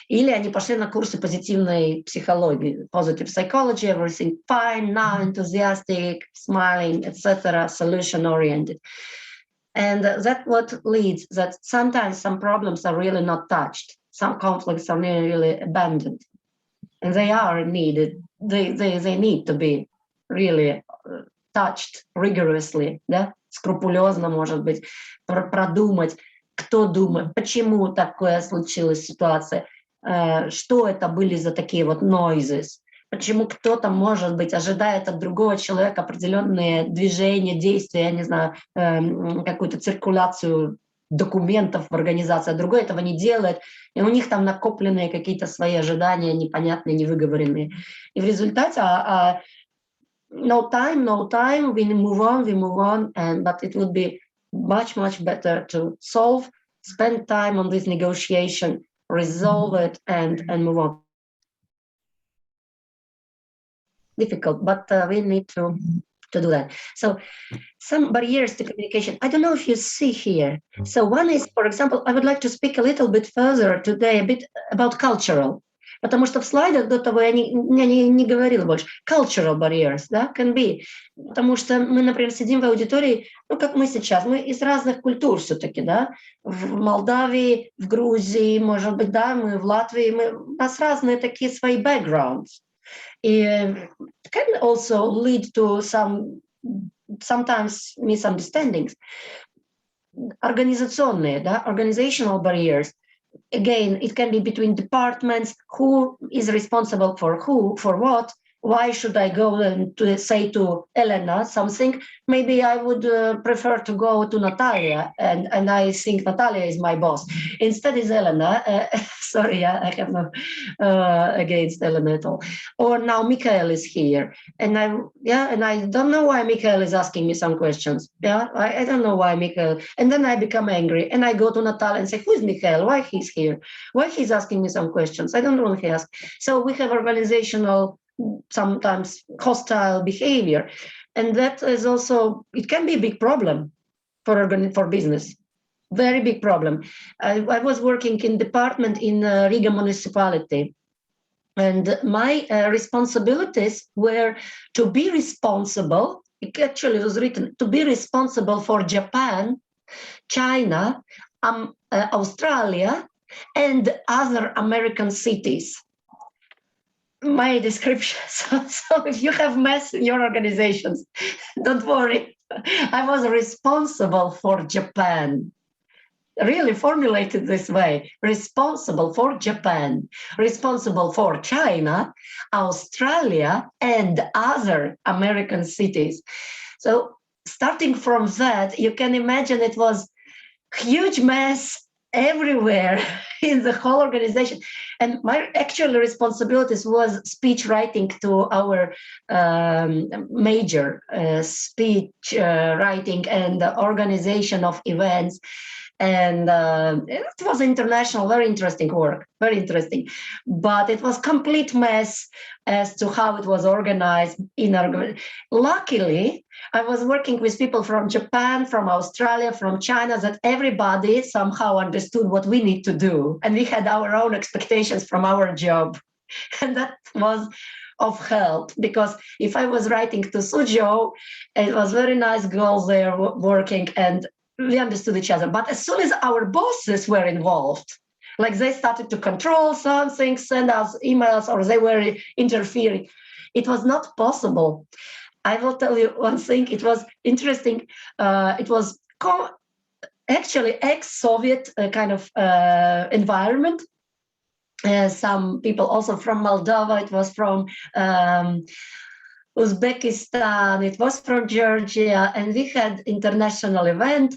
Speaker 1: Или они пошли на курсы позитивной психологии, positive psychology, everything fine, now enthusiastic, smiling, etc., solution-oriented. And that's what leads that sometimes some problems are really not touched. Some conflicts are really abandoned. And they are needed. They need to be really touched rigorously, да? Скрупулезно, может быть, продумать, кто думает, почему такое случилась ситуация, что это были за такие вот noises, почему кто-то, может быть, ожидает от другого человека определенные движения, действия, я не знаю, какую-то циркуляцию документов в организации, а другой этого не делает, и у них там накопленные какие-то свои ожидания непонятные, невыговоренные. И в результате no time, we move on, but it would be much better to spend time on this negotiation, resolve it, and move on. Difficult, but we need to do that. So some barriers to communication. I don't know if you see here. So one is, for example, I would like to speak a little bit further today, a bit about cultural. Потому что в слайдах до того я не говорила больше. Cultural barriers, да, can be. Потому что мы, например, сидим в аудитории, ну, как мы сейчас, мы из разных культур все-таки, да, в Молдавии, в Грузии, может быть, да, мы в Латвии, у нас разные такие свои backgrounds. И can also lead to sometimes misunderstandings. Организационные, да, organizational barriers. Again, it can be between departments, who is responsible for who, for what. Why should I go and to say to Elena something? Maybe I would prefer to go to Natalia, and I think Natalia is my boss. Instead is Elena. Sorry, I have no against Elena at all. Or now Michael is here, and I don't know why Michael is asking me some questions. Yeah, I don't know why Michael. And then I become angry, and I go to Natalia and say, "Who is Michael? Why he's here? Why he's asking me some questions? I don't know what he asked." So we have organizational, sometimes hostile behavior, and that is also, it can be a big problem for business, very big problem. I was working in department in Riga municipality, and my responsibilities were to be responsible, it actually was written, to be responsible for Japan, China, Australia, and other American cities. My description. So if you have mess in your organizations, don't worry. I was responsible for Japan. Really formulated this way: responsible for Japan, responsible for China, Australia, and other American cities. So starting from that, you can imagine it was huge mess everywhere in the whole organization. And my actual responsibilities was speech writing to our major speech writing and organization of events. And it was international, very interesting work, very interesting. But it was complete mess as to how it was organized. Luckily, I was working with people from Japan, from Australia, from China, that everybody somehow understood what we need to do. And we had our own expectations from our job. And that was of help, because if I was writing to Suzhou, it was very nice girls there working, and we understood each other. But as soon as our bosses were involved, like they started to control something, send us emails, or they were interfering, it was not possible. I will tell you one thing. It was interesting. It was actually ex-Soviet kind of environment. Some people also from Moldova. It was from Uzbekistan. It was from Georgia, and we had international event.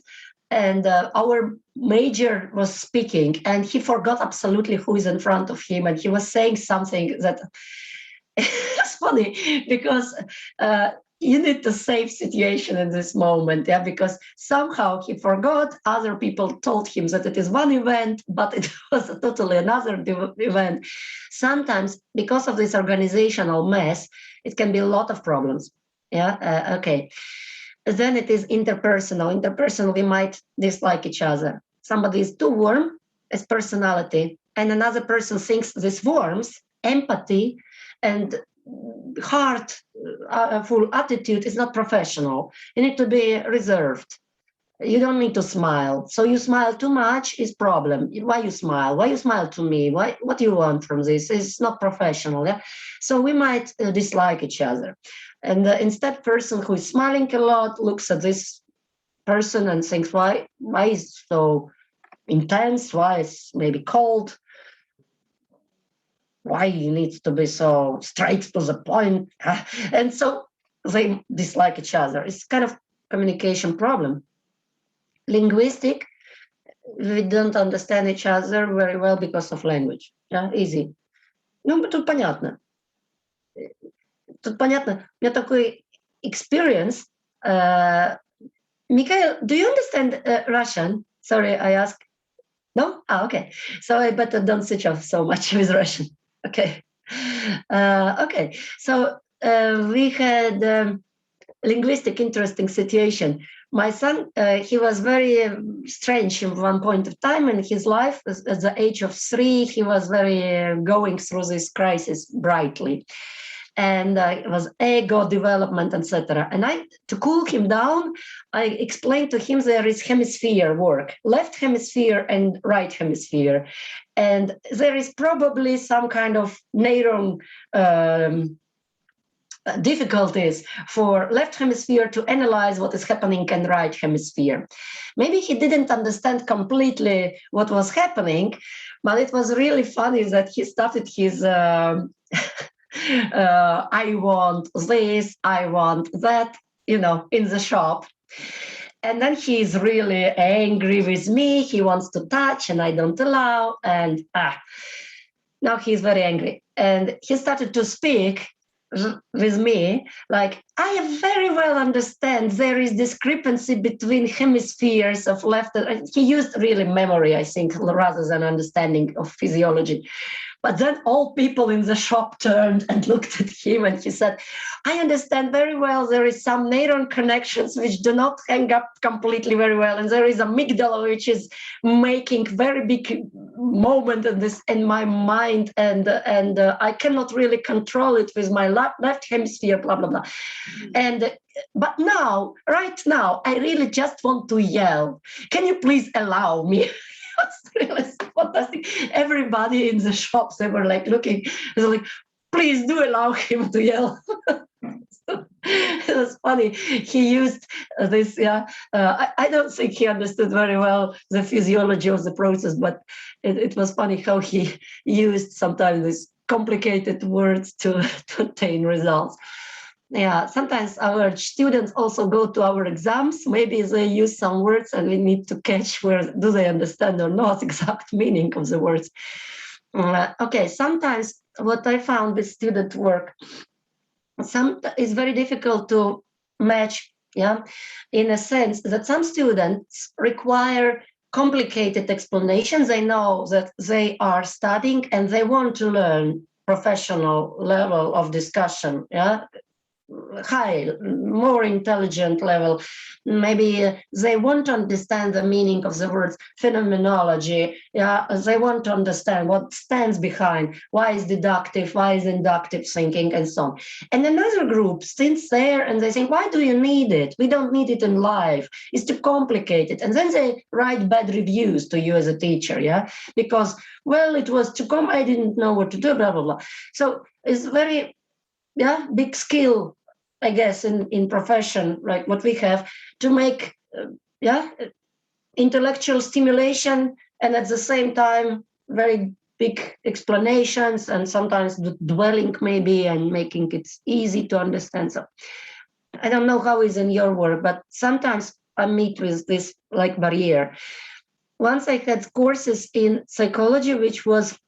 Speaker 1: And our major was speaking, and he forgot absolutely who is in front of him, and he was saying something that. It's funny because you need to save situation in this moment, yeah, because somehow he forgot. Other people told him that it is one event, but it was totally another event. Sometimes, because of this organizational mess, it can be a lot of problems. Yeah, okay. then it is interpersonal. Interpersonal, we might dislike each other. Somebody is too warm as personality, and another person thinks this warmth, empathy, and heartful attitude is not professional. You need to be reserved. You don't need to smile. So you smile too much is problem. Why you smile? Why you smile to me? What do you want from this? It's not professional. Yeah? So we might dislike each other. And instead, person who is smiling a lot looks at this person and thinks, why is so intense? Why is maybe cold? Why he needs to be so straight to the point? And so they dislike each other. It's kind of communication problem. Linguistic, we don't understand each other very well because of language. Yeah, easy. Ну, тут понятно. Тут понятно. У меня такой experience. Mikhail, do you understand Russian? Sorry, I ask. No? Okay. So I better don't switch off so much with Russian. Okay. Okay. So we had linguistic interesting situation. My son, he was very strange at one point of time in his life. At the age of 3, he was very going through this crisis brightly. And it was ego development, etc. And to cool him down, I explained to him there is hemisphere work, left hemisphere and right hemisphere. And there is probably some kind of neuron difficulties for left hemisphere to analyze what is happening in right hemisphere. Maybe he didn't understand completely what was happening, but it was really funny that he started his I want this, I want that, in the shop. And then he's really angry with me. He wants to touch and I don't allow. And now he's very angry. And he started to speak with me like, I very well understand there is discrepancy between hemispheres of left. He used really memory, I think, rather than understanding of physiology. But then all people in the shop turned and looked at him and he said, I understand very well there is some neuron connections which do not hang up completely very well. And there is amygdala which is making very big moment in my mind. And I cannot really control it with my left hemisphere, blah, blah, blah. But now, right now, I really just want to yell. Can you please allow me? It's really fantastic. Everybody in the shops, they were like looking, they were like, please do allow him to yell. It was funny. He used this, I don't think he understood very well the physiology of the process, but it was funny how he used sometimes these complicated words to attain results. Yeah, sometimes our students also go to our exams. Maybe they use some words and we need to catch where do they understand or not exact meaning of the words. Okay, sometimes what I found with student work, it's very difficult to match, in a sense that some students require complicated explanations. They know that they are studying and they want to learn professional level of discussion, high, more intelligent level. Maybe they want to understand the meaning of the words, phenomenology. They want to understand what stands behind, why is deductive, why is inductive thinking, and so on. And another group sits there and they think, why do you need it? We don't need it in life. It's too complicated. And then they write bad reviews to you as a teacher, because, well, it was too I didn't know what to do, blah, blah, blah. So it's very big skill, I guess, in profession, like what we have, to make intellectual stimulation and at the same time very big explanations and sometimes dwelling maybe and making it easy to understand. So I don't know how it's in your work, but sometimes I meet with this like barrier. Once I had courses in psychology, which was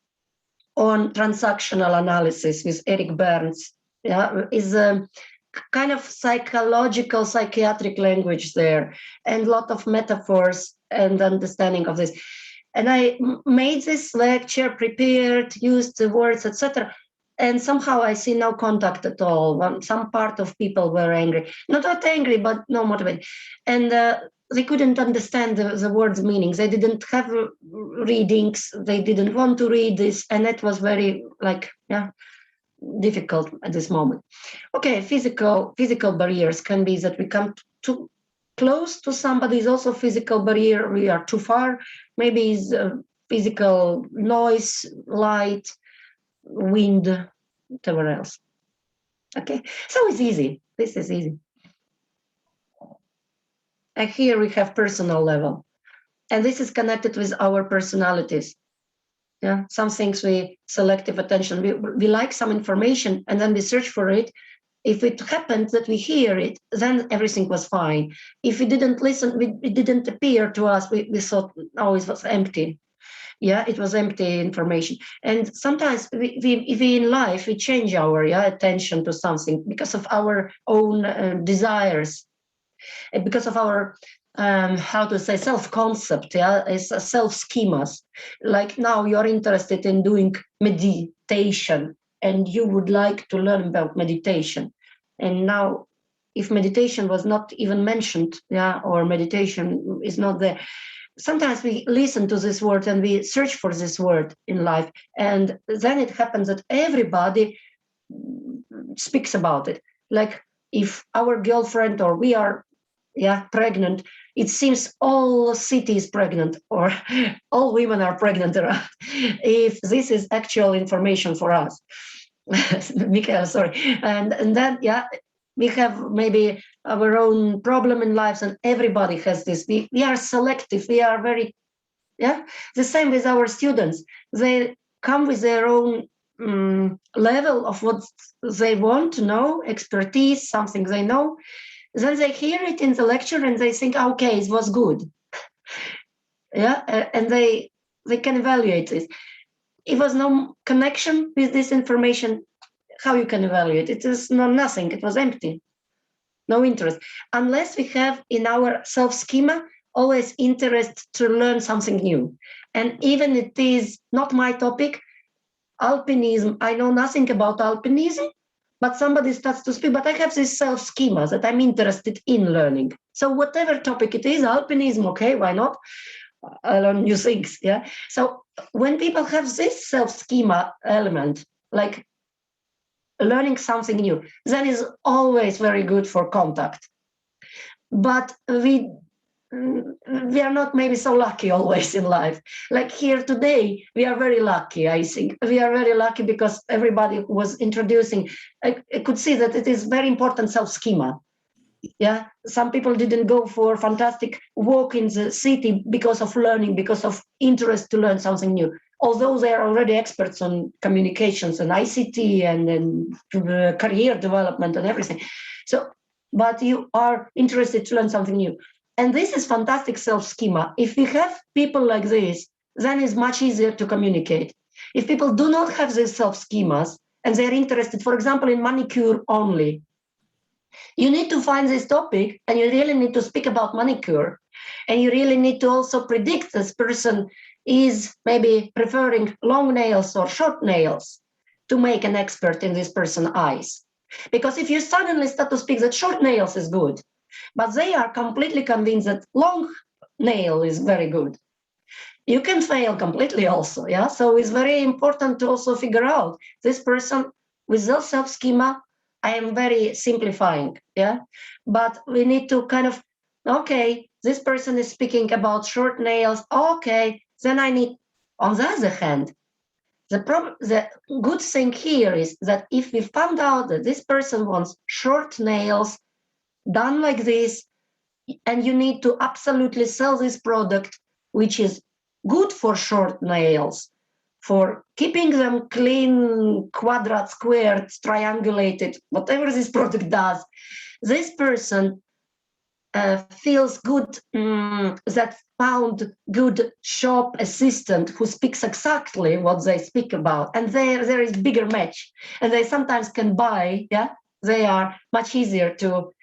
Speaker 1: on transactional analysis with Eric Burns. Is a kind of psychological, psychiatric language there, and a lot of metaphors and understanding of this. And I made this lecture, prepared, used the words, etc. And somehow I see no contact at all. Some part of people were angry, not that angry, but no motivated. And they couldn't understand the words' meanings. They didn't have readings. They didn't want to read this. And it was very difficult at this moment. Okay, physical barriers can be that we come too close to somebody is also physical barrier. We are too far. Maybe it's physical noise, light, wind, whatever else. Okay, so it's easy. This is easy. And here we have personal level. And this is connected with our personalities. Yeah, some things we selective attention. We like some information and then we search for it. If it happened that we hear it, then everything was fine. If we didn't listen, it didn't appear to us. We thought, oh, it was empty. Yeah, it was empty information. And sometimes we in life, we change our attention to something because of our own desires, and because of our self-concept, it's self-schemas. Like now you're interested in doing meditation and you would like to learn about meditation. And now if meditation was not even mentioned, or meditation is not there, sometimes we listen to this word and we search for this word in life. And then it happens that everybody speaks about it. Like if our girlfriend or we are pregnant, it seems all city is pregnant or all women are pregnant around. If this is actual information for us. Michael, sorry. And then, we have maybe our own problem in lives and everybody has this. We are selective. We are very, the same with our students. They come with their own level of what they want to know, expertise, something they know. Then they hear it in the lecture and they think, okay, it was good. And they can evaluate this. If was no connection with this information, how you can evaluate? It is nothing. It was empty. No interest. Unless we have in our self-schema always interest to learn something new. And even it is not my topic, alpinism, I know nothing about alpinism, but somebody starts to speak, but I have this self-schema that I'm interested in learning. So whatever topic it is, alpinism, okay, why not? I learn new things, So when people have this self-schema element, like learning something new, then is always very good for contact. But we are not maybe so lucky always in life. Like here today, we are very lucky, I think. We are very lucky because everybody was introducing, I could see that it is very important self-schema. Some people didn't go for fantastic walk in the city because of learning, because of interest to learn something new. Although they are already experts on communications and ICT and career development and everything. So, but you are interested to learn something new. And this is fantastic self-schema. If we have people like this, then it's much easier to communicate. If people do not have these self-schemas and they're interested, for example, in manicure only, you need to find this topic and you really need to speak about manicure. And you really need to also predict this person is maybe preferring long nails or short nails to make an expert in this person's eyes. Because if you suddenly start to speak that short nails is good, but they are completely convinced that long nail is very good, you can fail completely also, So it's very important to also figure out this person with their self-schema. I am very simplifying, But we need to kind of, okay, this person is speaking about short nails, okay, then I need, on the other hand, the good thing here is that if we found out that this person wants short nails done like this, and you need to absolutely sell this product, which is good for short nails, for keeping them clean, quadrate, squared, triangulated, whatever this product does, this person feels good that found good shop assistant who speaks exactly what they speak about, and there is bigger match, and they sometimes can buy. They are much easier to.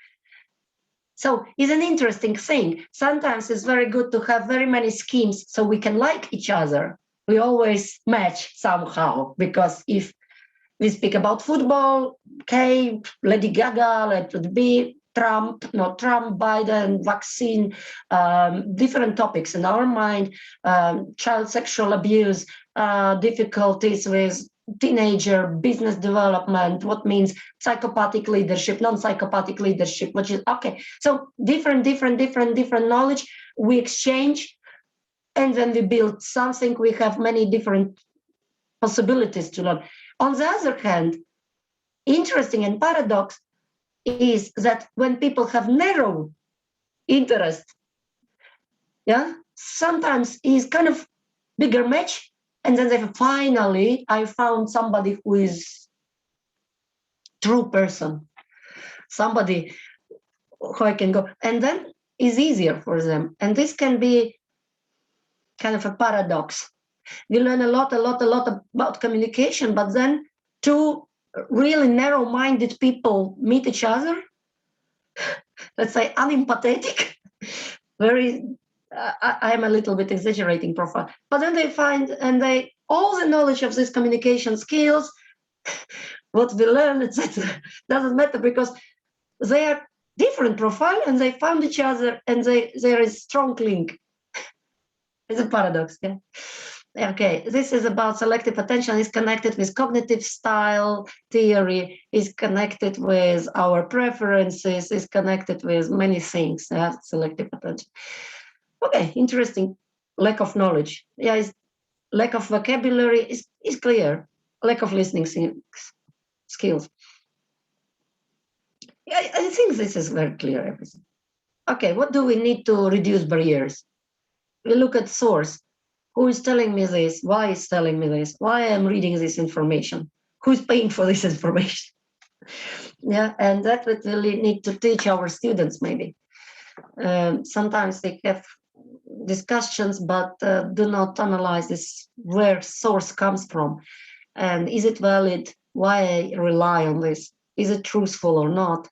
Speaker 1: So it's an interesting thing. Sometimes it's very good to have very many schemes so we can like each other. We always match somehow, because if We speak about football, okay, Lady Gaga, let it be, Trump, not Trump, Biden, vaccine, different topics in our mind, child sexual abuse, difficulties with teenager, business development, what means psychopathic leadership, non-psychopathic leadership, which is, okay. So different knowledge we exchange, and then we build something. We have many different possibilities to learn. On the other hand, interesting and paradox is that when people have narrow interest, yeah, sometimes is kind of bigger match, and then they finally, I found somebody who is true person, somebody who I can go, and then is easier for them. And this can be kind of a paradox. We learn a lot about communication, but then two really narrow-minded people meet each other, let's say unempathetic, very, I'm a little bit exaggerating profile, but then they find, and they, all the knowledge of these communication skills, what we learn, etc., doesn't matter because they are different profile and they found each other and there is strong link. It's a paradox, yeah? Okay, this is about selective attention. Is connected with cognitive style theory, is connected with our preferences, is connected with many things, yeah? Selective attention. Okay, interesting. Lack of knowledge. Yeah, lack of vocabulary is clear. Lack of listening skills. Yeah, I think this is very clear, everything. Okay, what do we need to reduce barriers? We look at source. Who is telling me this? Why is telling me this? Why am I reading this information? Who is paying for this information? Yeah, and that we really need to teach our students maybe. Sometimes they have discussions, but do not analyze this, where source comes from. And is it valid? Why I rely on this? Is it truthful or not?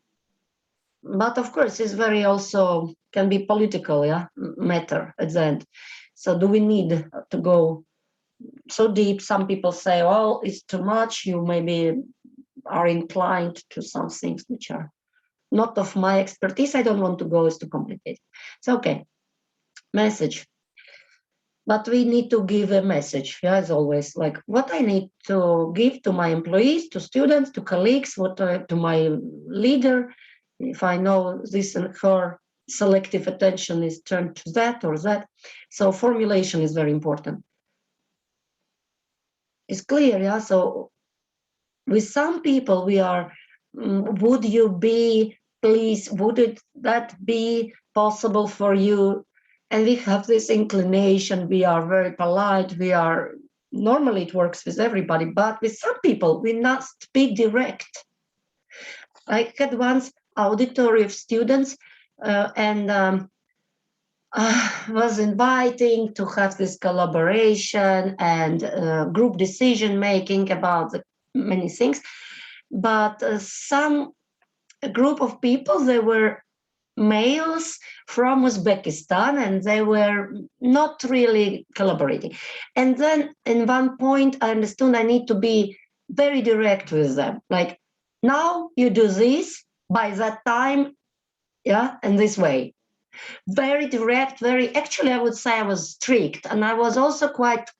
Speaker 1: But of course, it's very also can be political, yeah, matter at the end. So do we need to go so deep? Some people say, well, it's too much. You maybe are inclined to some things which are not of my expertise. I don't want to go, it's too complicated. So, okay, message. But we need to give a message, yeah, as always, like what I need to give to my employees, to students, to colleagues, to my leader. If I know this and her selective attention is turned to that or that. So formulation is very important. It's clear, yeah? So with some people we are, would you be, please, would that be possible for you? And we have this inclination, we are very polite, we are, normally it works with everybody, but with some people we must be direct. I had once auditory of students and was inviting to have this collaboration and group decision making about many things, but some group of people, they were males from Uzbekistan and they were not really collaborating. And then in one point I understood I need to be very direct with them, like, now you do this by that time, yeah, in this way. Very direct, very, actually I would say I was strict, and I was also quite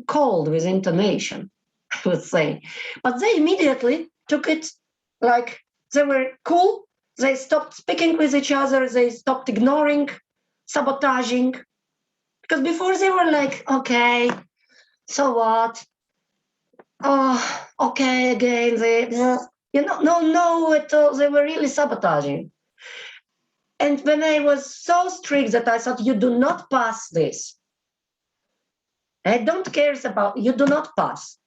Speaker 1: cold with intonation, I would say. But they immediately took it like they were cool. They stopped speaking with each other. They stopped ignoring, sabotaging. Because before they were like, okay, so what? Oh, okay, again, they, no, at all. They were really sabotaging. And when I was so strict that I thought, you do not pass this. I don't care about, you do not pass.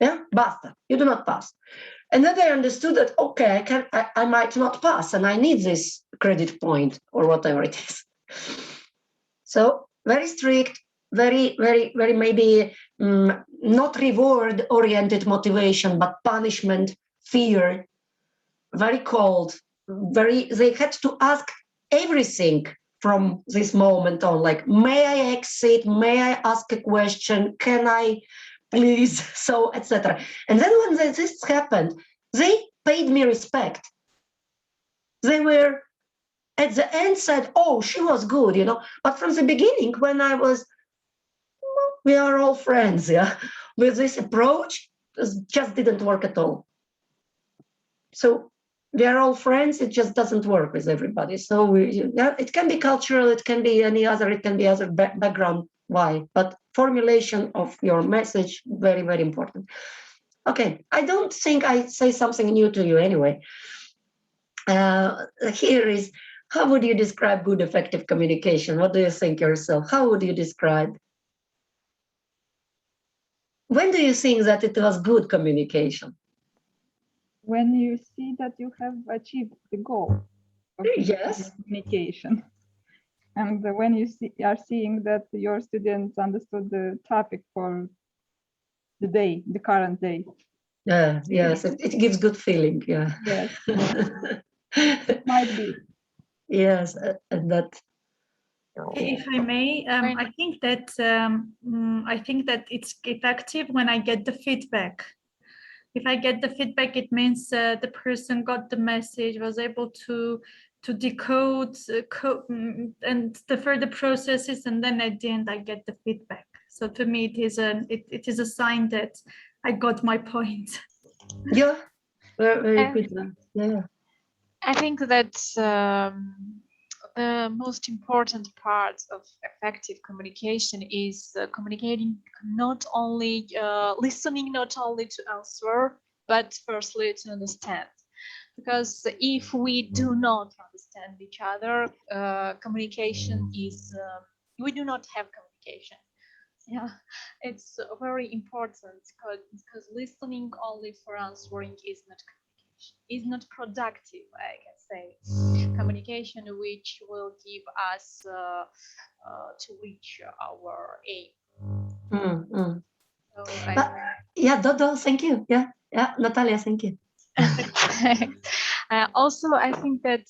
Speaker 1: Yeah, basta, you do not pass. And then I understood that, okay, I might not pass and I need this credit point or whatever it is. So very strict, very maybe not reward-oriented motivation, but punishment, fear, very cold, they had to ask everything from this moment on, like, may I exit, may I ask a question, can I please, so etc. And then when this happened, they paid me respect. They were at the end said, oh, she was good, you know. But from the beginning, when I was, we are all friends, yeah, with this approach, it just didn't work at all. So we are all friends, it just doesn't work with everybody. So yeah, it can be cultural, it can be any other, it can be other background, why? But formulation of your message, very, very important. Okay, I don't think I say something new to you anyway. Here is, how would you describe good, effective communication? What do you think yourself? How would you describe? When do you think that it was good communication?
Speaker 8: When you see that you have achieved the goal of
Speaker 1: yes.
Speaker 8: communication. And when you are seeing that your students understood the topic for the day, the current day.
Speaker 1: Yeah, yes, it gives good feeling, yeah.
Speaker 8: Yes. It might be.
Speaker 1: Yes, and that.
Speaker 2: If I may, I think that it's effective when I get the feedback. If I get the feedback, it means the person got the message, was able to decode and the further processes, and then at the end I get the feedback. So to me, it is a sign that I got my point.
Speaker 1: Yeah, very good. Yeah,
Speaker 3: I think that's the most important part of effective communication is communicating not only listening, not only to answer, but firstly to understand. Because if we do not understand each other, communication is we do not have communication. Yeah, it's very important because listening only for answering is not communication, is not productive, I can say. Communication which will give us to reach our aim. So
Speaker 1: yeah, Dodo, thank you. Yeah, Natalia, thank you.
Speaker 3: Also, I think that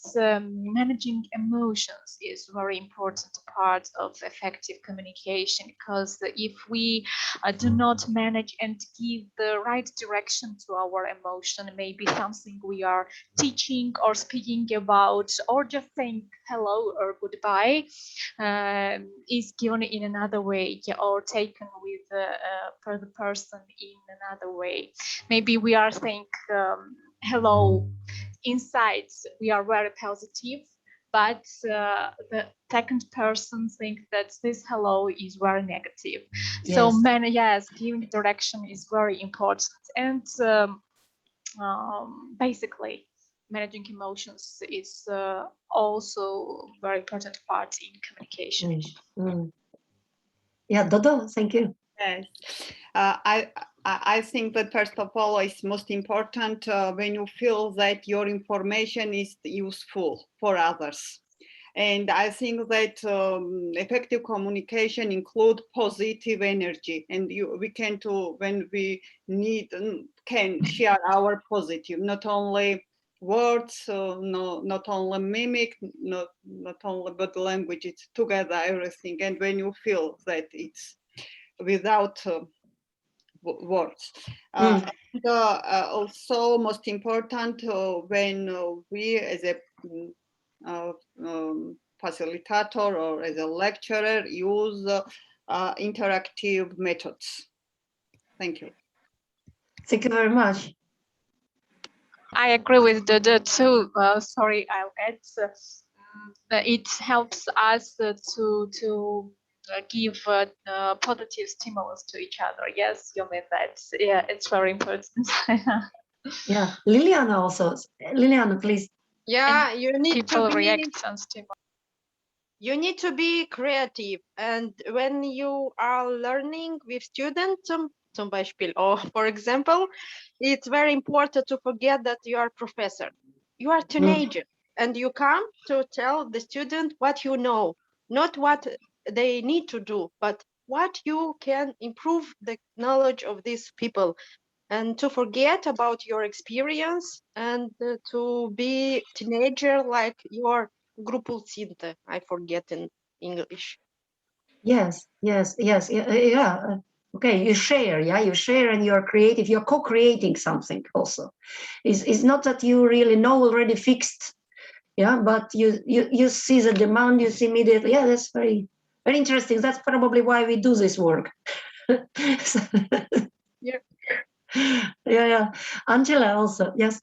Speaker 3: managing emotions is a very important part of effective communication, because if we do not manage and give the right direction to our emotion, maybe something we are teaching or speaking about or just saying hello or goodbye is given in another way, or taken with for the person in another way. Maybe we are saying hello inside, we are very positive, but the second person thinks that this hello is very negative. Yes. So giving direction is very important, and basically managing emotions is also very important part in communication.
Speaker 1: Yeah, Dodo, thank you.
Speaker 6: Yes, I think that first of all, it's most important when you feel that your information is useful for others. And I think that effective communication includes positive energy, and we can too, when we need, can share our positive, not only words, not only mimic, not only body language, it's together everything. And when you feel that it's without words. Also most important when we as a facilitator or as a lecturer use interactive methods. Thank you.
Speaker 1: Thank you very much.
Speaker 3: I agree with the too. Sorry, I'll add. It helps us to give positive stimulus to each other. Yes, you mean that. Yeah, it's very important.
Speaker 1: Yeah, Liliana also. Liliana, please.
Speaker 7: Yeah, you need to
Speaker 3: react on stimulus.
Speaker 7: You need to be creative, and when you are learning with students, zum Beispiel, or for example, it's very important to forget that you are professor. You are teenager, and you come to tell the student what you know, not what they need to do, but what you can improve the knowledge of these people, and to forget about your experience and to be teenager like your grupul țintă. I forget in English.
Speaker 1: Yes. Yeah. Okay, you share, yeah, you share and you're creative, you're co-creating something also. It's not that you really know already fixed, yeah, but you see the demand, you see immediately, yeah, that's very, very interesting. That's probably why we do this work.
Speaker 9: Yeah.
Speaker 1: Yeah. Angela also, yes.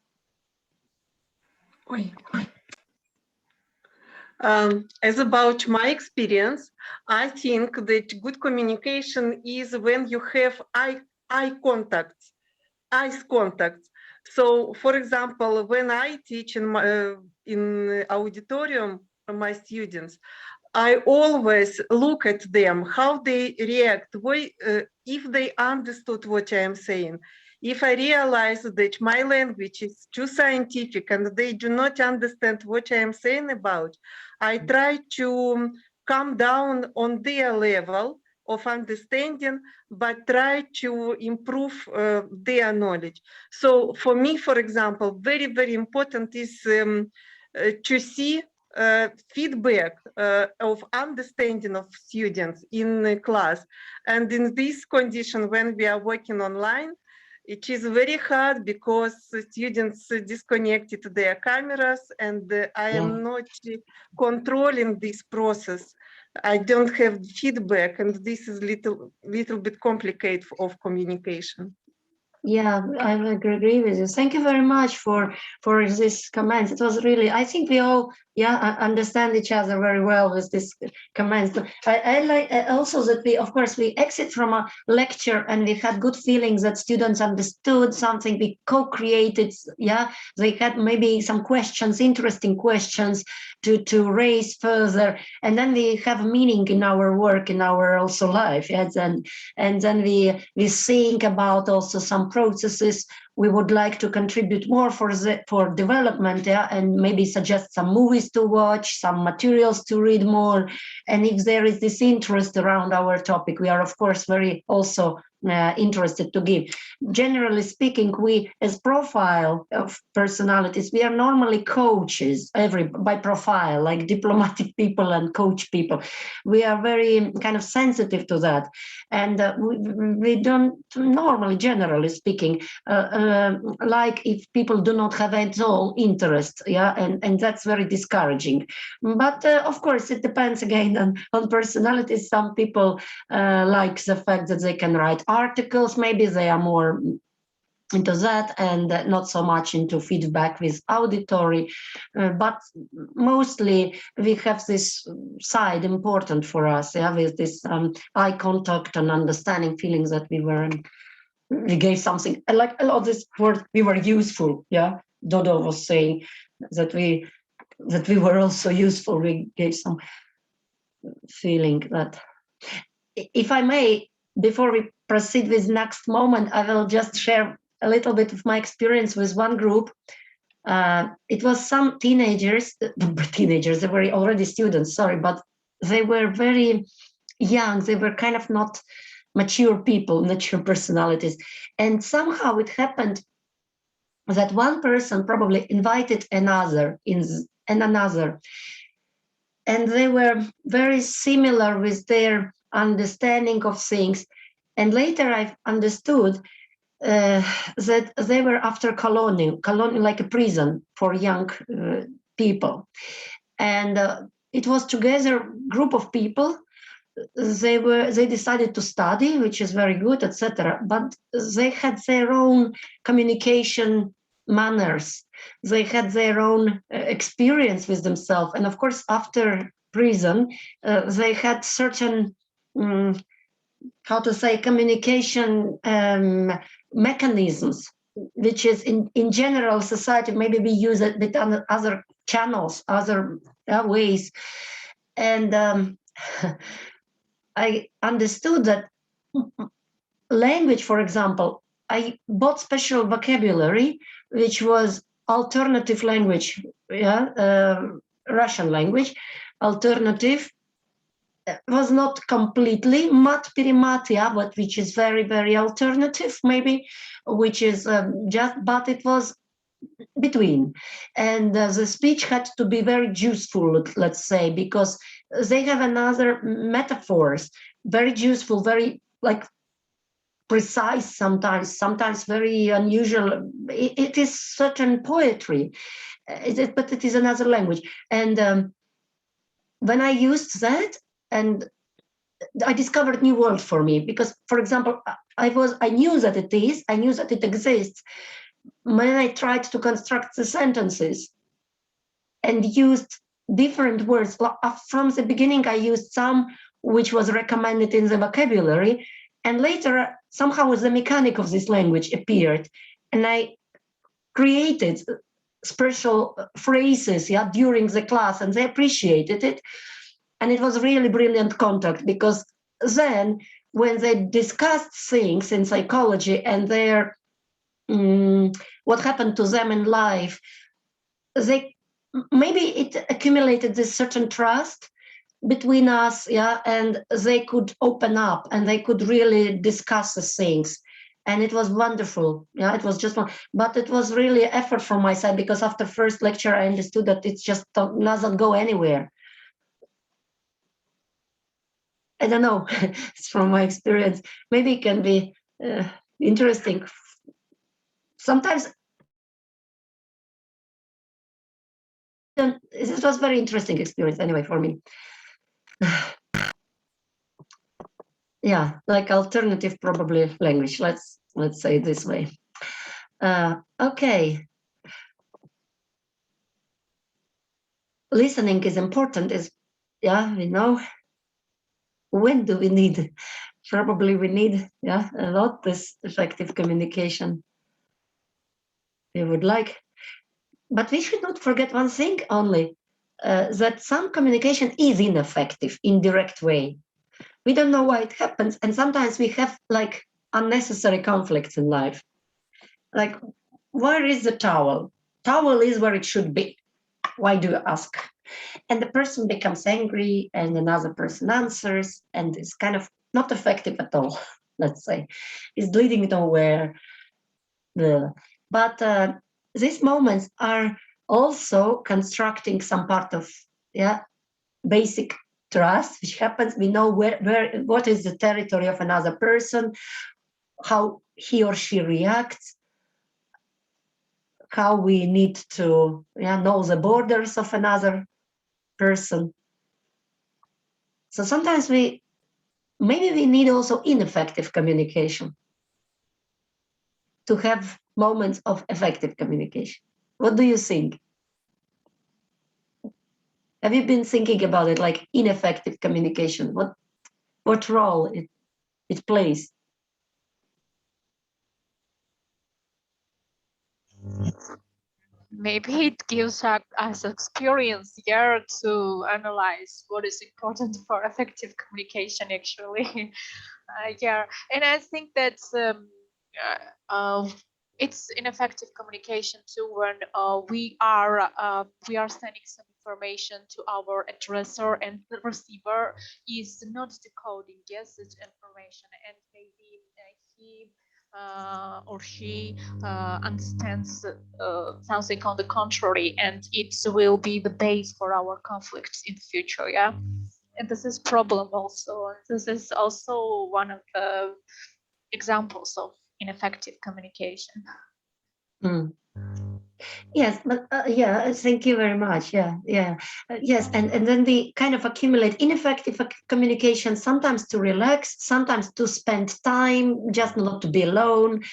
Speaker 9: As about my experience, I think that good communication is when you have eye contact, eyes contact. So, for example, when I teach in auditorium my students, I always look at them, how they react, if they understood what I am saying. If I realize that my language is too scientific and they do not understand what I am saying about, I try to come down on their level of understanding, but try to improve their knowledge. So for me, for example, very, very important is to see feedback of understanding of students in class. And in this condition, when we are working online, it is very hard because students disconnected their cameras, and I am not controlling this process. I don't have feedback, and this is little bit complicated of communication.
Speaker 1: Yeah, I agree with you. Thank you very much for this comments. It was really, I think we all, understand each other very well with this comments. I like also that we, of course, we exit from a lecture and we had good feelings that students understood something. We co-created, they had maybe some questions, interesting questions to raise further, and then we have meaning in our work, in our also life. Yes, and then we think about also some processes we would like to contribute more for development, and maybe suggest some movies to watch, some materials to read more. And if there is this interest around our topic, we are of course very also interested to give. Generally speaking, we as profile of personalities, we are normally coaches by profile, like diplomatic people and coach people. We are very kind of sensitive to that, and we don't normally, generally speaking, like if people do not have at all interest, and that's very discouraging. But of course, it depends again on personalities. Some people like the fact that they can write articles, maybe they are more into that and not so much into feedback with auditory, but mostly we have this side important for us, with this eye contact and understanding, feelings that we gave something. I like a lot of this word, we were useful. Dodo was saying that we were also useful. We gave some feeling that. If I may, before we proceed with next moment, I will just share a little bit of my experience with one group. It was some teenagers, they were already students, sorry, but they were very young. They were kind of not mature people, mature personalities. And somehow it happened that one person probably invited another, and they were very similar with their understanding of things. And later I've understood that they were after colony like a prison for young people. And it was together group of people. They decided to study, which is very good, etc. But they had their own communication manners. They had their own experience with themselves. And of course, after prison, they had certain, communication mechanisms, which is in general society, maybe we use it with other channels, other ways. And I understood that language, for example, I bought special vocabulary, which was alternative language, Russian language, alternative. Was not completely mat perimat, but which is very, very alternative, maybe, which is but it was between. And the speech had to be very useful, let's say, because they have another metaphors, very useful, very like precise sometimes very unusual. It is certain poetry, but it is another language. And when I used that, and I discovered new world for me, because, for example, I knew that I knew that it exists. When I tried to construct the sentences and used different words, from the beginning, I used some which was recommended in the vocabulary, and later somehow the mechanic of this language appeared, and I created special phrases, during the class, and they appreciated it. And it was really brilliant contact, because then when they discussed things in psychology and their what happened to them in life, maybe it accumulated this certain trust between us, and they could open up and they could really discuss the things. And it was wonderful. It was just one, but it was really effort from my side, because after first lecture, I understood that it just doesn't go anywhere. I don't know, it's from my experience. Maybe it can be interesting. Sometimes this was very interesting experience anyway for me. Yeah, like alternative probably language. Let's say it this way. Okay. Listening is important. We know. When do we need? Probably we need, a lot this effective communication. We would like, but we should not forget one thing only, that some communication is ineffective in direct way. We don't know why it happens, and sometimes we have like unnecessary conflicts in life. Like, where is the towel? Towel is where it should be. Why do you ask? And the person becomes angry, and another person answers, and it's kind of not effective at all, let's say. It's leading nowhere. But these moments are also constructing some part of basic trust, which happens. We know what is the territory of another person, how he or she reacts, how we need to know the borders of another person. So sometimes maybe we need also ineffective communication to have moments of effective communication. What do you think? Have you been thinking about it, like ineffective communication? What role it plays?
Speaker 3: Maybe it gives us experience here to analyze what is important for effective communication, actually. And I think that it's ineffective communication too when we are sending some information to our addressor, and the receiver is not decoding this information, and maybe he or she understands something on the contrary, and it will be the base for our conflicts in the future. And this is problem also. This is also one of the examples of ineffective communication.
Speaker 1: Yes, but thank you very much. Yes, and then we kind of accumulate ineffective communication, sometimes to relax, sometimes to spend time, just not to be alone.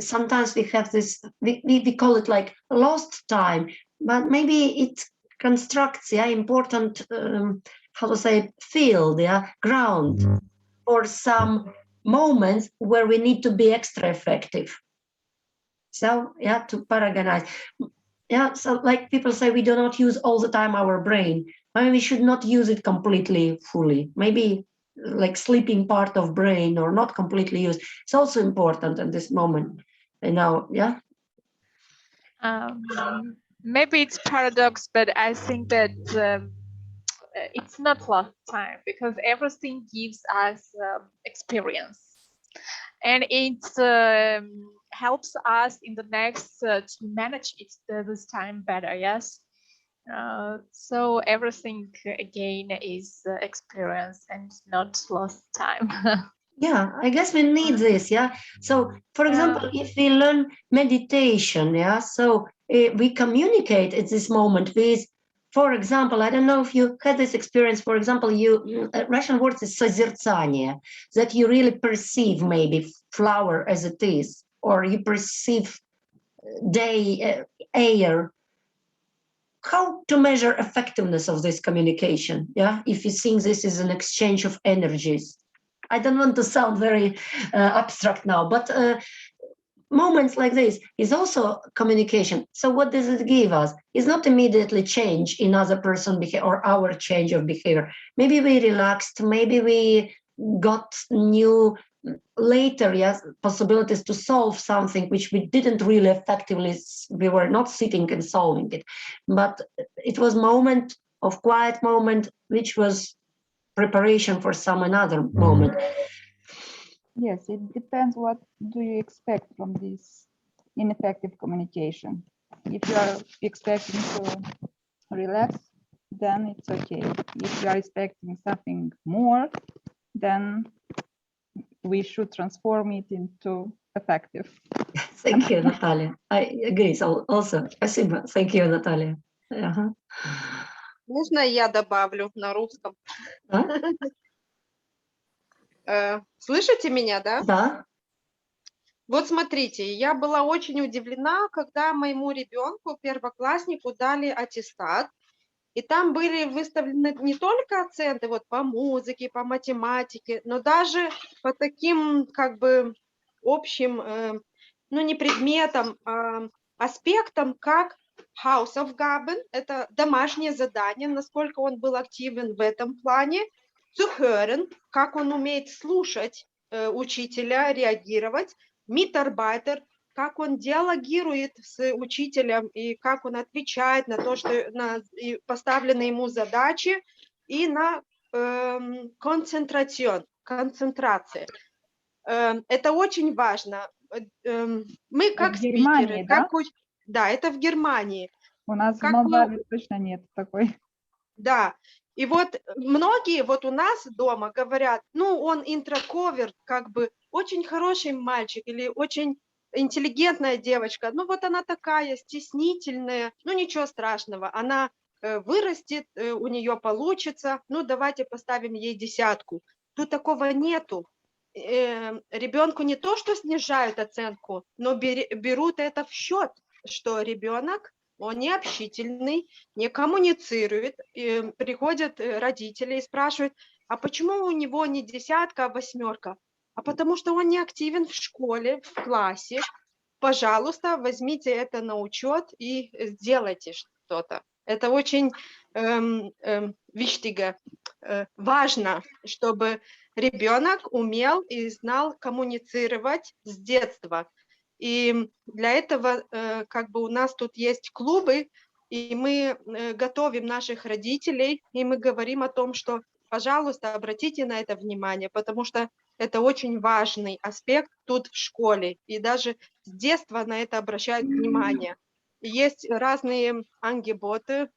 Speaker 1: Sometimes we have this, we call it like lost time, but maybe it constructs important, how to say, field, ground for some moments where we need to be extra effective. So to paraganize. So like people say, we do not use all the time our brain. Maybe we should not use it completely, fully. Maybe like sleeping part of brain, or not completely used. It's also important in this moment. And now,
Speaker 3: maybe it's paradox, but I think that it's not lost time, because everything gives us experience, and it helps us in the next to manage this time better. Yes. So everything again is experience and not lost time.
Speaker 1: Yeah, I guess we need this. Yeah. So, for example, if we learn meditation, yeah, so we communicate at this moment with, for example, I don't know if you had this experience. For example, Russian word is созерцание, that you really perceive maybe flower as it is, or you perceive day, air. How to measure effectiveness of this communication? Yeah, if you think this is an exchange of energies. I don't want to sound very abstract now, but moments like this is also communication. So what does it give us? It's not immediately change in other person behavior or our change of behavior. Maybe we relaxed, maybe we got new later, yes, possibilities to solve something which we didn't really effectively, we were not sitting and solving it. But it was moment of quiet moment, which was preparation for some another moment.
Speaker 8: Yes, it depends what do you expect from this ineffective communication. If you are expecting to relax, then it's okay. If you are expecting something more, then we should transform it into effective.
Speaker 1: Thank you, Natalia. I agree. So also, спасибо. Thank you, Natalia.
Speaker 7: Можно я добавлю на русском? Слышите меня, да?
Speaker 1: Да.
Speaker 7: Вот смотрите, я была очень удивлена, когда моему ребенку, первокласснику, дали аттестат, и там были выставлены не только оценки вот по музыке, по математике, но даже по таким как бы общим, ну не предметам, а аспектам, как Hausaufgaben, это домашнее задание, насколько он был активен в этом плане, zuhören, как он умеет слушать учителя, реагировать, Mitarbeiter, как он диалогирует с учителем и как он отвечает на то, что на поставленные ему задачи, и на концентрация. Это очень важно. Мы как спикеры,
Speaker 8: да?
Speaker 7: Да, это в Германии.
Speaker 8: У нас в Молдавии точно нет такой.
Speaker 7: Да, и вот многие вот у нас дома говорят, ну, он интроверт, как бы очень хороший мальчик или очень интеллигентная девочка, ну, вот она такая стеснительная, ну, ничего страшного, она вырастет, у нее получится, ну, давайте поставим ей 10. Тут такого нету. Ребенку не то, что снижают оценку, но берут это в счет, что ребенок, он не общительный, не коммуницирует. И приходят родители и спрашивают, а почему у него не 10, а 8? А потому что он не активен в школе, в классе. Пожалуйста, возьмите это на учет и сделайте что-то. Это очень важно, чтобы ребенок умел и знал коммуницировать с детства. И для этого как бы у нас тут есть клубы, и мы готовим наших родителей, и мы говорим о том, что, пожалуйста, обратите на это внимание, потому что это очень важный аспект тут в школе, и даже с детства на это обращают внимание. И есть разные ангebote,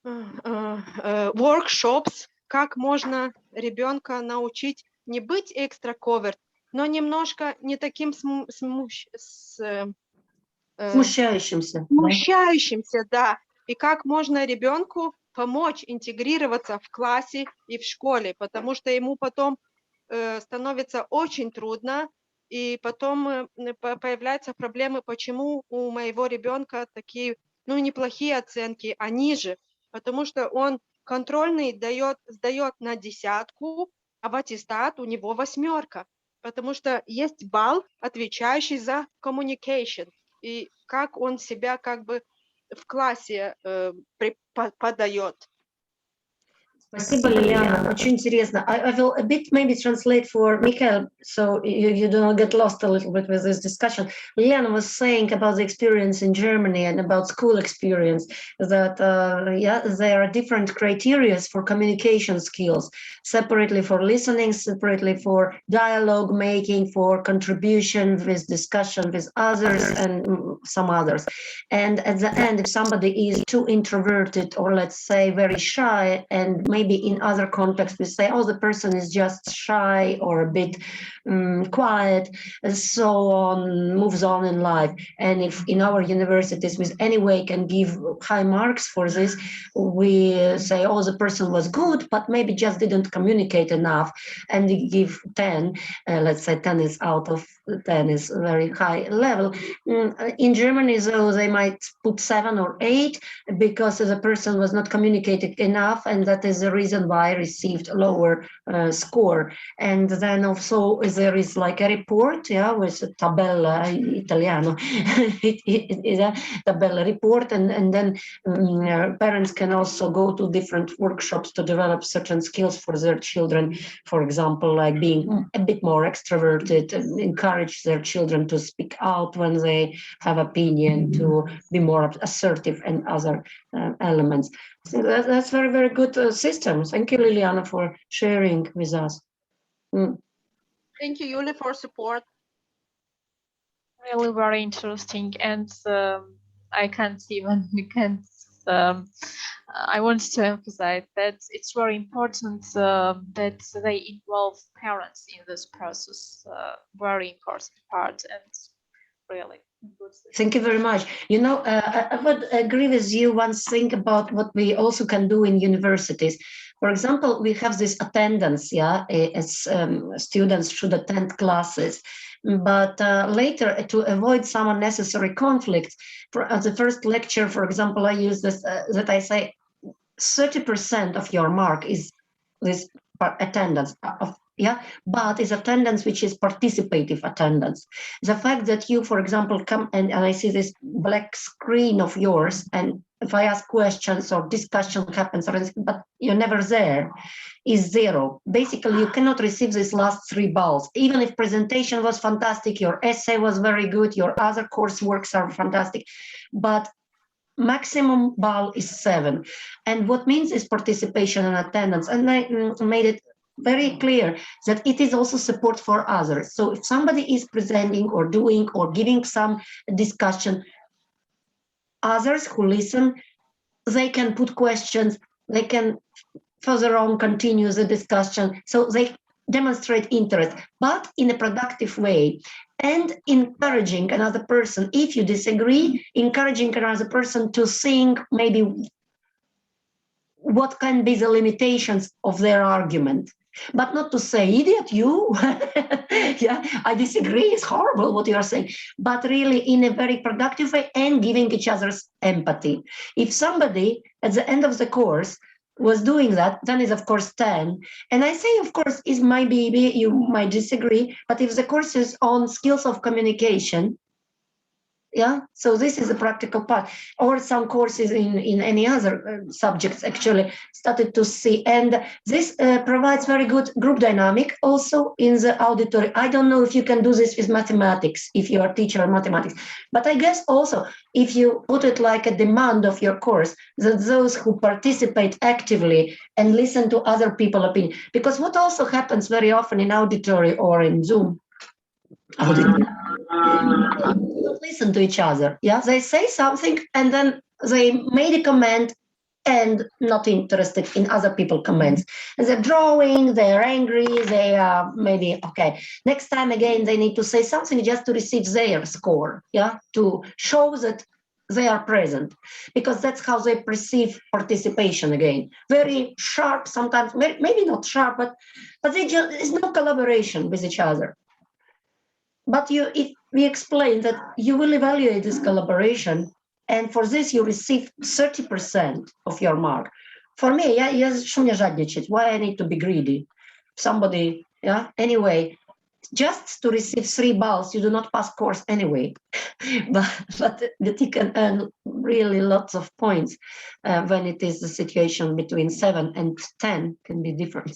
Speaker 7: workshops, как можно ребенка научить не быть экстраверт, но немножко не таким
Speaker 1: смущающимся.
Speaker 7: Смущающимся, да. И как можно ребенку помочь интегрироваться в классе и в школе, потому что ему потом становится очень трудно, и потом появляются проблемы, почему у моего ребенка такие, ну, неплохие оценки, а ниже, потому что он контрольный сдает на 10, а в аттестат у него 8. Потому что есть балл, отвечающий за communication, и как он себя как бы в классе преподает.
Speaker 1: Спасибо, Лилиана. Очень интересно. I will a bit maybe translate for Mikhail, so you do not get lost a little bit with this discussion. Liliana was saying about the experience in Germany and about school experience, that there are different criteria for communication skills, separately for listening, separately for dialogue making, for contribution with discussion with others and some others. And at the end, if somebody is too introverted or let's say very shy and maybe maybe in other contexts we say, oh, the person is just shy or a bit quiet, and so on, moves on in life. And if in our universities we anyway can give high marks for this, we say, oh, the person was good, but maybe just didn't communicate enough, and we give 10. Let's say 10 is out of 10 is a very high level. In Germany, though, they might put 7 or 8 because the person was not communicating enough, and that is the reason why I received a lower score. And then also there is like a report, yeah, with a tabella italiano, it is a tabella report, and then parents can also go to different workshops to develop certain skills for their children. For example, like being a bit more extroverted, and encourage their children to speak out when they have opinion, to be more assertive, and other elements. So that's very, very good system. Thank you, Liliana, for sharing with us.
Speaker 7: Thank you, Yuli, for support.
Speaker 3: Really very interesting, and I can't even, I want to emphasize that it's very important that they involve parents in this process. Very important part, and really good.
Speaker 1: Thank you very much. You know, I would agree with you one thing about what we also can do in universities. For example, we have this attendance, yeah, as students should attend classes. But later, to avoid some unnecessary conflicts, as the first lecture, for example, I use this, that I say 30% of your mark is this attendance of, yeah, but it's attendance which is participative attendance. The fact that you, for example, come and I see this black screen of yours, and if I ask questions or discussion happens, or anything, but you're never there, is 0. Basically, you cannot receive these last 3 balls. Even if presentation was fantastic, your essay was very good, your other courseworks are fantastic, but maximum ball is 7. And what means is participation and attendance. And I made it very clear that it is also support for others. So if somebody is presenting or doing or giving some discussion, others who listen, they can put questions, they can further on continue the discussion. So they demonstrate interest, but in a productive way, and encouraging another person. If you disagree, encouraging another person to think maybe what can be the limitations of their argument, but not to say, idiot, you, yeah, I disagree, it's horrible what you are saying, but really in a very productive way and giving each other's empathy. If somebody at the end of the course was doing that, then it's of course 10. And I say, of course, is my baby, you might disagree, but if the course is on skills of communication, yeah, so this is a practical part, or some courses in any other subjects actually started to see, and this provides very good group dynamic also in the auditory. I don't know if you can do this with mathematics, if you are a teacher of mathematics, but I guess also if you put it like a demand of your course, that those who participate actively and listen to other people's opinion, because what also happens very often in auditory or in Zoom, listen to each other. Yeah, they say something and then they made a comment and not interested in other people's comments. And they're drawing, they're angry, they are maybe, okay, next time again, they need to say something just to receive their score, yeah, to show that they are present, because that's how they perceive participation again. Very sharp, sometimes, maybe not sharp, but there's no collaboration with each other. But if we explain that you will evaluate this collaboration, and for this you receive 30% of your mark. For me, why I need to be greedy? Somebody, yeah, anyway, just to receive 3 balls, you do not pass course anyway. but you can earn really lots of points when it is the situation between 7 and 10 can be different.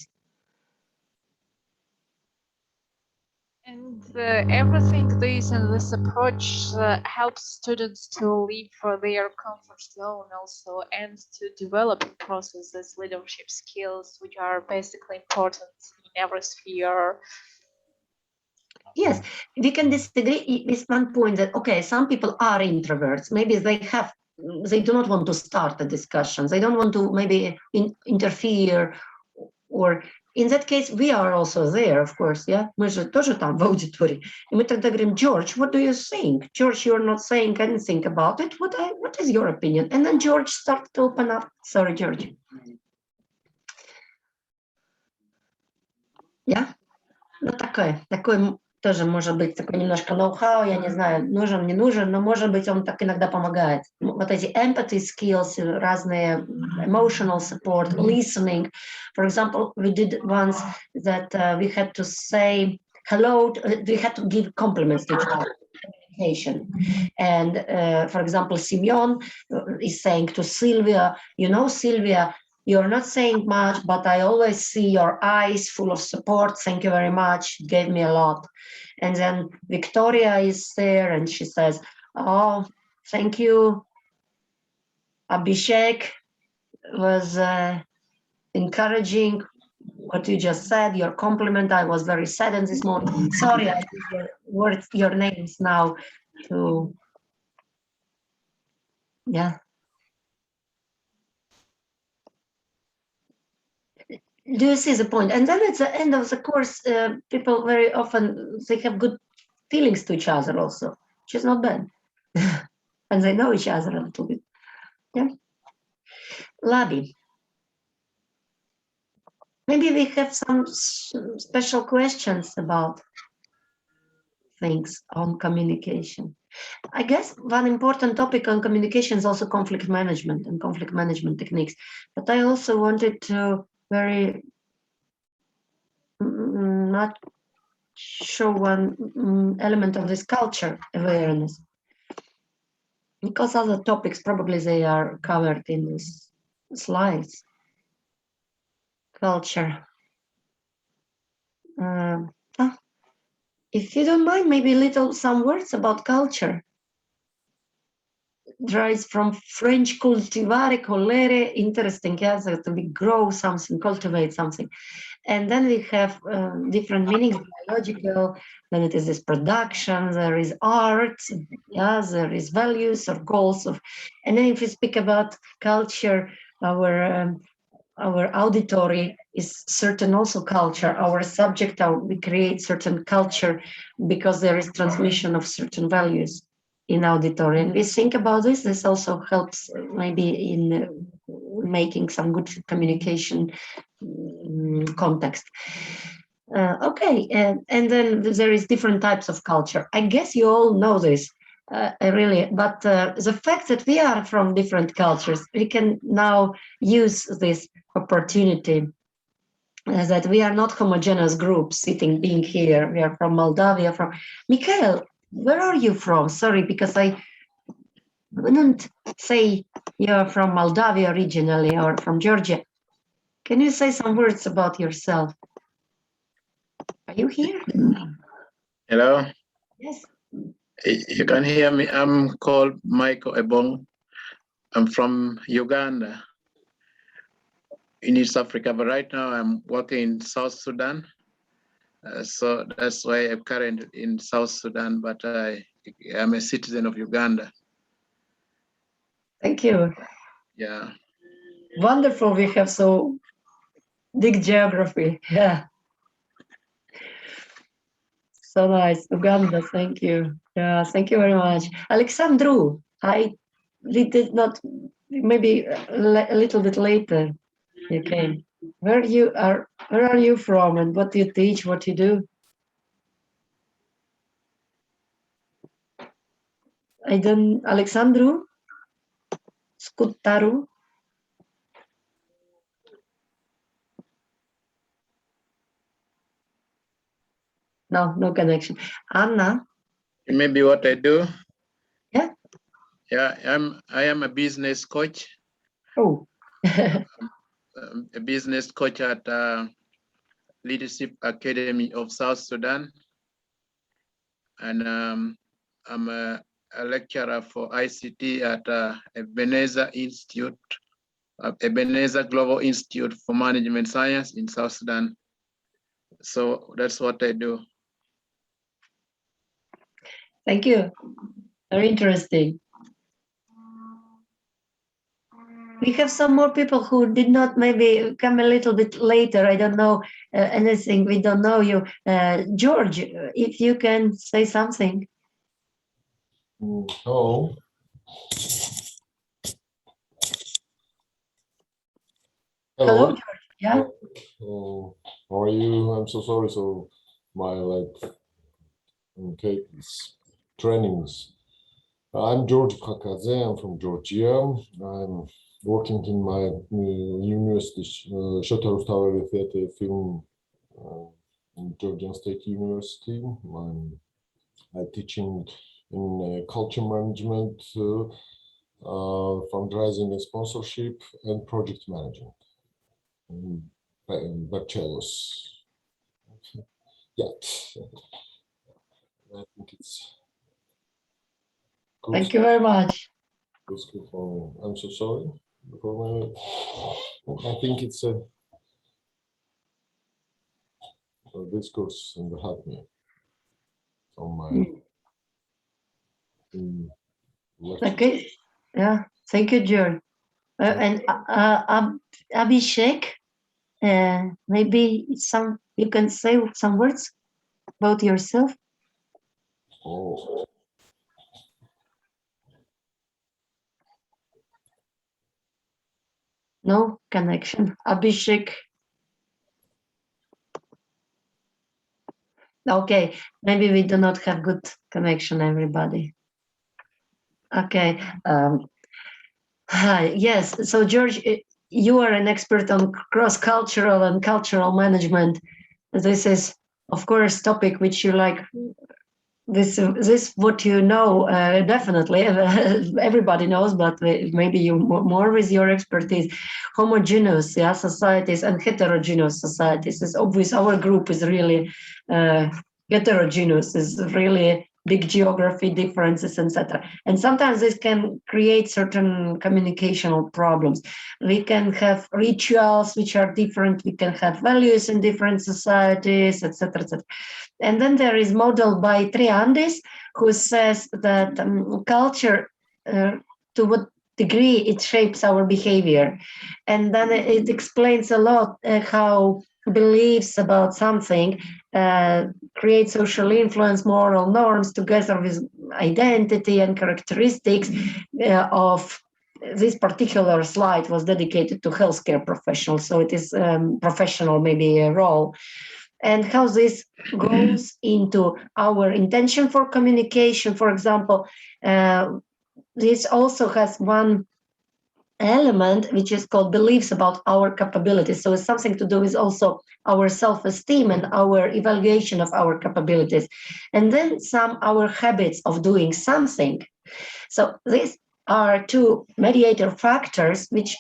Speaker 3: And everything this and this approach helps students to leave for their comfort zone also, and to develop in processes leadership skills, which are basically important in every sphere.
Speaker 1: Yes, we can disagree with one point that, okay, some people are introverts. Maybe they have they do not want to start the discussions. They don't want to maybe interfere, or in that case, we are also there, of course, yeah? Мы же тоже там в аудитории. И мы тогда говорим, George, what do you think? George, you're not saying anything about it. What is your opinion? And then George started to open up. Sorry, George. Yeah? Ну, такой тоже может быть такой немножко ноу-хау, я не знаю, нужен, не нужен, но может быть он так иногда помогает. Вот эти empathy skills, разные emotional support, listening. For example, we did once that we had to say hello, we had to give compliments to each other. And for example, Simeon is saying to Sylvia, you know, Sylvia, you're not saying much, but I always see your eyes full of support. Thank you very much. It gave me a lot. And then Victoria is there and she says, oh, thank you. Abhishek was encouraging what you just said, your compliment. I was very saddened this morning. Sorry, I use your names now to, yeah. Do you see the point? And then at the end of the course, people very often, they have good feelings to each other also, which is not bad. And they know each other a little bit. Yeah. Labi. Maybe we have some special questions about things on communication. I guess one important topic on communication is also conflict management and conflict management techniques. But I also wanted to not show one element of this culture awareness, because other topics probably they are covered in these slides. Culture. If you don't mind, maybe some words about culture. Derives from French cultivare, colere, interesting, yeah, so to grow something, cultivate something. And then we have different meanings, biological, then it is this production, there is art, yeah, there is values or goals of, and then if we speak about culture, our auditory is certain also culture, our subject, we create certain culture because there is transmission of certain values in auditory. And we think about this also helps maybe in making some good communication context. Okay, and then there is different types of culture. I guess you all know this, really, but the fact that we are from different cultures, we can now use this opportunity that we are not homogeneous groups being here. We are from Moldova, from Mikhail. Where are you from? Sorry, because I wouldn't say you're from Moldova originally or from Georgia. Can you say some words about yourself? Are you here?
Speaker 13: Hello.
Speaker 1: Yes.
Speaker 13: You can hear me. I'm called Michael Ebong. I'm from Uganda in East Africa, but right now I'm working in South Sudan. So that's why I'm currently in South Sudan, but I'm a citizen of Uganda.
Speaker 1: Thank you.
Speaker 13: Yeah.
Speaker 1: Wonderful. We have so big geography. Yeah. So nice. Uganda. Thank you. Yeah. Thank you very much. Alexandru, I did not, maybe a little bit later you came. Where are you from and what do you teach, what you do? Alexandru? Skutaru? No connection. Anna?
Speaker 13: Maybe what I do?
Speaker 1: Yeah.
Speaker 13: Yeah, I am a business coach.
Speaker 1: Oh.
Speaker 13: A business coach at Leadership Academy of South Sudan. And I'm a lecturer for ICT at Ebenezer Institute, Ebenezer Global Institute for Management Science in South Sudan. So that's what I do.
Speaker 1: Thank you. Very interesting. We have some more people who did not maybe come a little bit later. I don't know anything. We don't know you. George, if you can say something.
Speaker 14: Hello.
Speaker 1: Hello, George. Yeah.
Speaker 14: How are you? I'm so sorry. So my trainings. I'm George Kakadze. I'm from Georgia. I'm working in my university, Shotaru Theater Film in Georgian State University. I'm teaching in culture management, fundraising and sponsorship, and project management. Bachelor's. Yeah, I think it's good.
Speaker 1: Thank you very much.
Speaker 14: It's good for me. I'm so sorry for my. I think it's a discourse and help me on my.
Speaker 1: Okay. Yeah. Thank you, George. And Abhishek, maybe you can say some words about yourself.
Speaker 14: Oh.
Speaker 1: No connection. Abhishek. Okay, maybe we do not have good connection, everybody. Okay. Yes. So, George, you are an expert on cross-cultural and cultural management. This is, of course, topic which you like. This what you know, definitely everybody knows, but maybe you more with your expertise. Homogeneous societies and heterogeneous societies. It's obvious our group is really heterogeneous, is really big geography differences, etc. And sometimes this can create certain communicational problems. We can have rituals which are different. We can have values in different societies, etc., etc. And then there is model by Triandis, who says that culture, to what degree it shapes our behavior. And then it explains a lot how beliefs about something create social influence, moral norms, together with identity and characteristics of this particular slide was dedicated to healthcare professionals. So it is professional, maybe a role. And how this goes into our intention for communication. For example, this also has one element which is called beliefs about our capabilities. So it's something to do with also our self-esteem and our evaluation of our capabilities. And then our habits of doing something. So these are two mediator factors which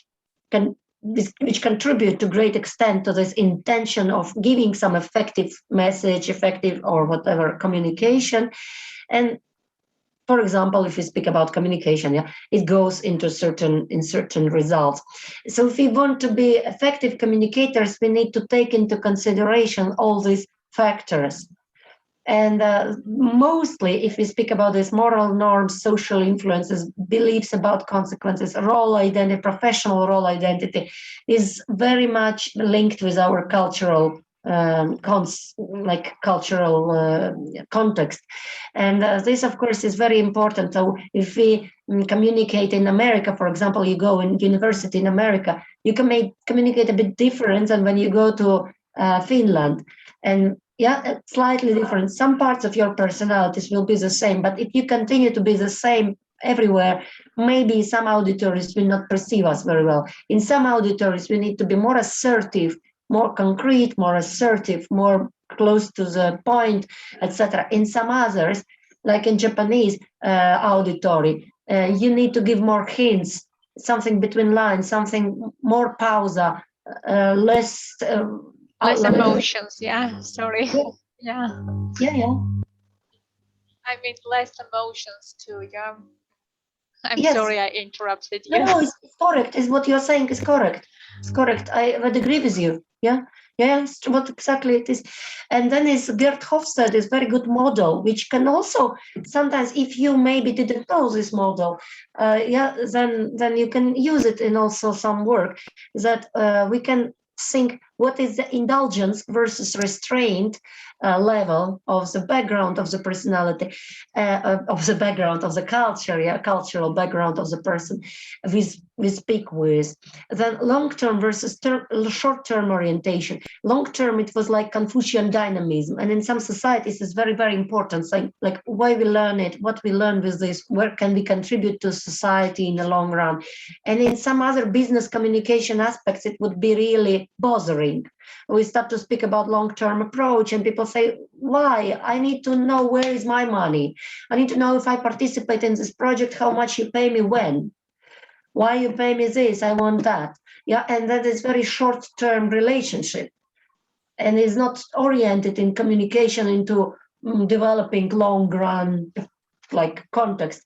Speaker 1: contribute to great extent to this intention of giving some effective message, effective or whatever communication. And for example, if we speak about communication, it goes into certain results. So if we want to be effective communicators, we need to take into consideration all these factors. And mostly, if we speak about these moral norms, social influences, beliefs about consequences, role identity, professional role identity, is very much linked with our cultural cultural context. And this, of course, is very important. So if we communicate in America, for example, you go in university in America, you can communicate a bit different than when you go to Finland. And slightly different. Some parts of your personalities will be the same, but if you continue to be the same everywhere, maybe some auditories will not perceive us very well. In some auditories, we need to be more assertive, more concrete, more assertive, more close to the point, etc. In some others, like in Japanese auditory, you need to give more hints, something between lines, something more pausa, less
Speaker 3: emotions. Sorry.
Speaker 1: Yeah.
Speaker 3: I mean, less emotions too. I'm
Speaker 1: Yes.
Speaker 3: sorry I interrupted you.
Speaker 1: No, it's correct. Is what you're saying is correct. It's correct. I would agree with you. Yeah. Yes, what exactly it is. And then is Gerd Hofstede is very good model, which can also sometimes, if you maybe didn't know this model, then you can use it in also some work, that we can think what is the indulgence versus restraint level of the background of the personality, of the background of the culture, cultural background of the person we speak with. Then long-term versus short-term orientation. Long-term, it was like Confucian dynamism, and in some societies it's very, very important, like why we learn it, what we learn with this, where can we contribute to society in the long run. And in some other business communication aspects, it would be really bothering. We start to speak about long-term approach and people say, why? I need to know where is my money. I need to know if I participate in this project, how much you pay me when. Why you pay me this? I want that. Yeah, and that is very short-term relationship and is not oriented in communication into developing long-run like context.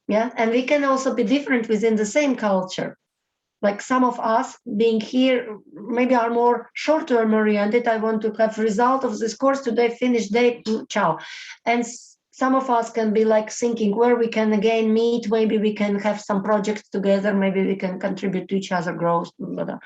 Speaker 1: Yeah, and we can also be different within the same culture. Like some of us being here maybe are more short-term oriented. I want to have result of this course today, finish day, ciao. And some of us can be like thinking where we can again meet, maybe we can have some projects together, maybe we can contribute to each other growth. Blah, blah.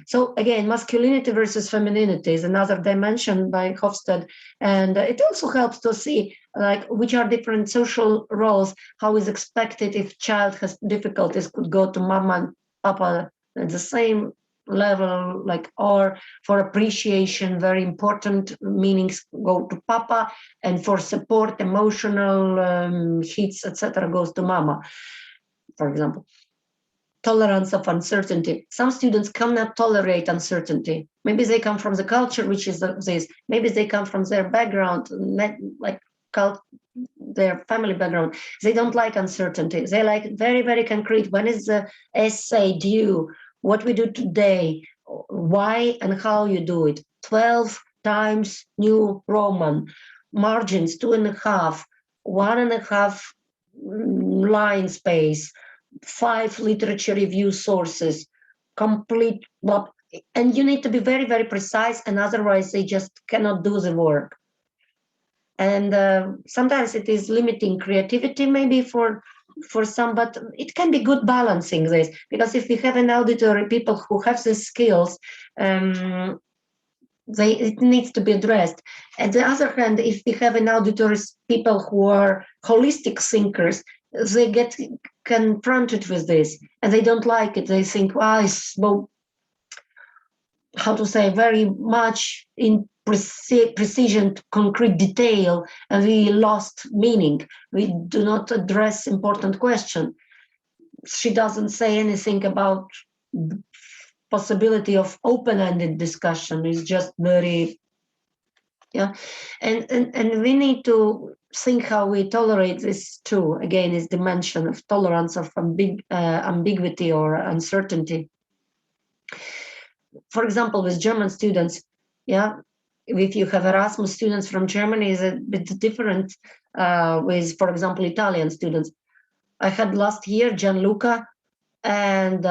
Speaker 1: So again, masculinity versus femininity is another dimension by Hofstede. And it also helps to see like which are different social roles, how is expected if child has difficulties could go to mama and papa at the same level, like, or for appreciation, very important meanings go to papa, and for support, emotional hits, etc., goes to mama, for example. Tolerance of uncertainty. Some students cannot tolerate uncertainty. Maybe they come from the culture, which is this. Maybe they come from their background, like their family background. They don't like uncertainty. They like very, very concrete. When is the essay due? What we do today? Why and how you do it? 12 times New Roman. Margins 2.5, 1.5 line space, 5 literature review sources, complete, and you need to be very, very precise, and otherwise they just cannot do the work. And sometimes it is limiting creativity maybe for some, but it can be good balancing this, because if we have an auditory people who have these skills, it needs to be addressed. On the other hand, if we have an auditory people who are holistic thinkers, they get confronted with this and they don't like it. They think, well, it's how to say, very much in precision, concrete detail, and we lost meaning. We do not address important question. She doesn't say anything about possibility of open-ended discussion. It's just very, yeah. And we need to think how we tolerate this too. Again, is dimension of tolerance of ambiguity or uncertainty. For example, with German students, yeah, if you have Erasmus students from Germany, is a bit different with, for example, Italian students. I had last year Gianluca and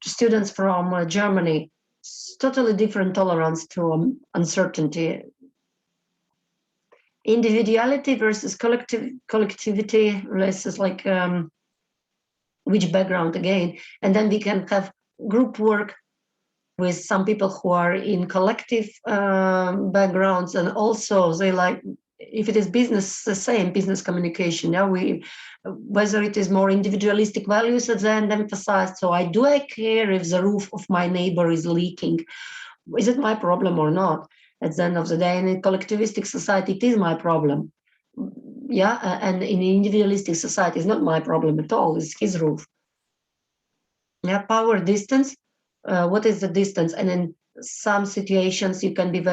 Speaker 1: students from Germany. It's totally different tolerance to uncertainty. Individuality versus collectivity, this is like which background again, and then we can have group work with some people who are in collective backgrounds, and also they like, if it is business, the same business communication. Yeah, whether it is more individualistic values at the end emphasized. So I care if the roof of my neighbor is leaking? Is it my problem or not? At the end of the day, in a collectivistic society, it is my problem. Yeah, and in an individualistic society, it's not my problem at all. It's his roof. Yeah, power distance. What is the distance? And in some situations, you can be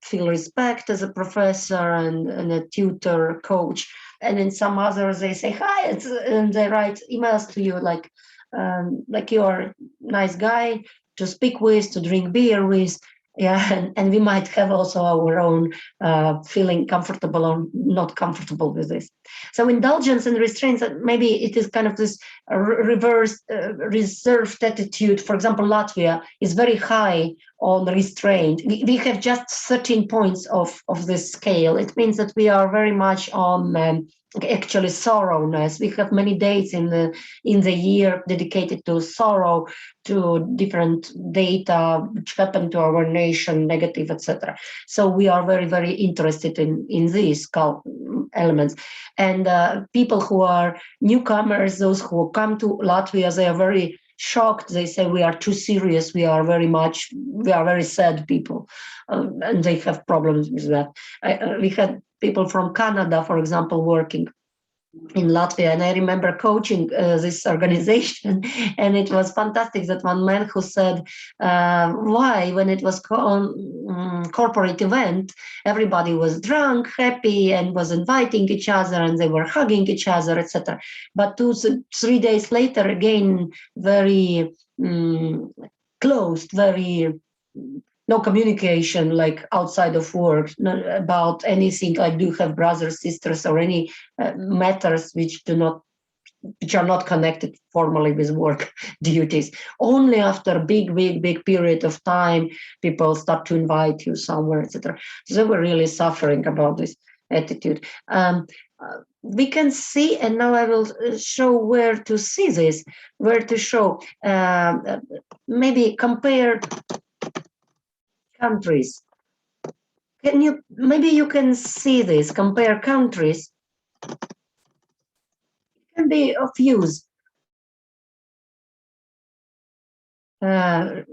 Speaker 1: feel respect as a professor and a tutor, coach. And in some others, they say hi, and they write emails to you like you are a nice guy to speak with, to drink beer with. Yeah, and we might have also our own feeling comfortable or not comfortable with this. So indulgence and restraints, maybe it is kind of this reverse reserved attitude. For example, Latvia is very high on restraint. We have just 13 points of this scale. It means that we are very much on actually sorrowness. We have many dates in the year dedicated to sorrow, to different data which happen to our nation, negative, etc. So we are very, very interested in these elements. And people who are newcomers, those who come to Latvia, they are very shocked. They say we are too serious. We are very sad people, and they have problems with that. We had people from Canada, for example, working in Latvia, and I remember coaching this organization, and it was fantastic that one man who said why, when it was corporate event, everybody was drunk, happy, and was inviting each other, and they were hugging each other, etc. But 2-3 days later, again, very closed, very no communication, like outside of work, not about anything like do you have brothers, sisters, or any matters which are not connected formally with work duties. Only after a big period of time, people start to invite you somewhere, etc. So they were really suffering about this attitude. We can see, and now I will show where to see this, where to show, maybe compare countries. Maybe you can see this, compare countries. It can be of use. Maybe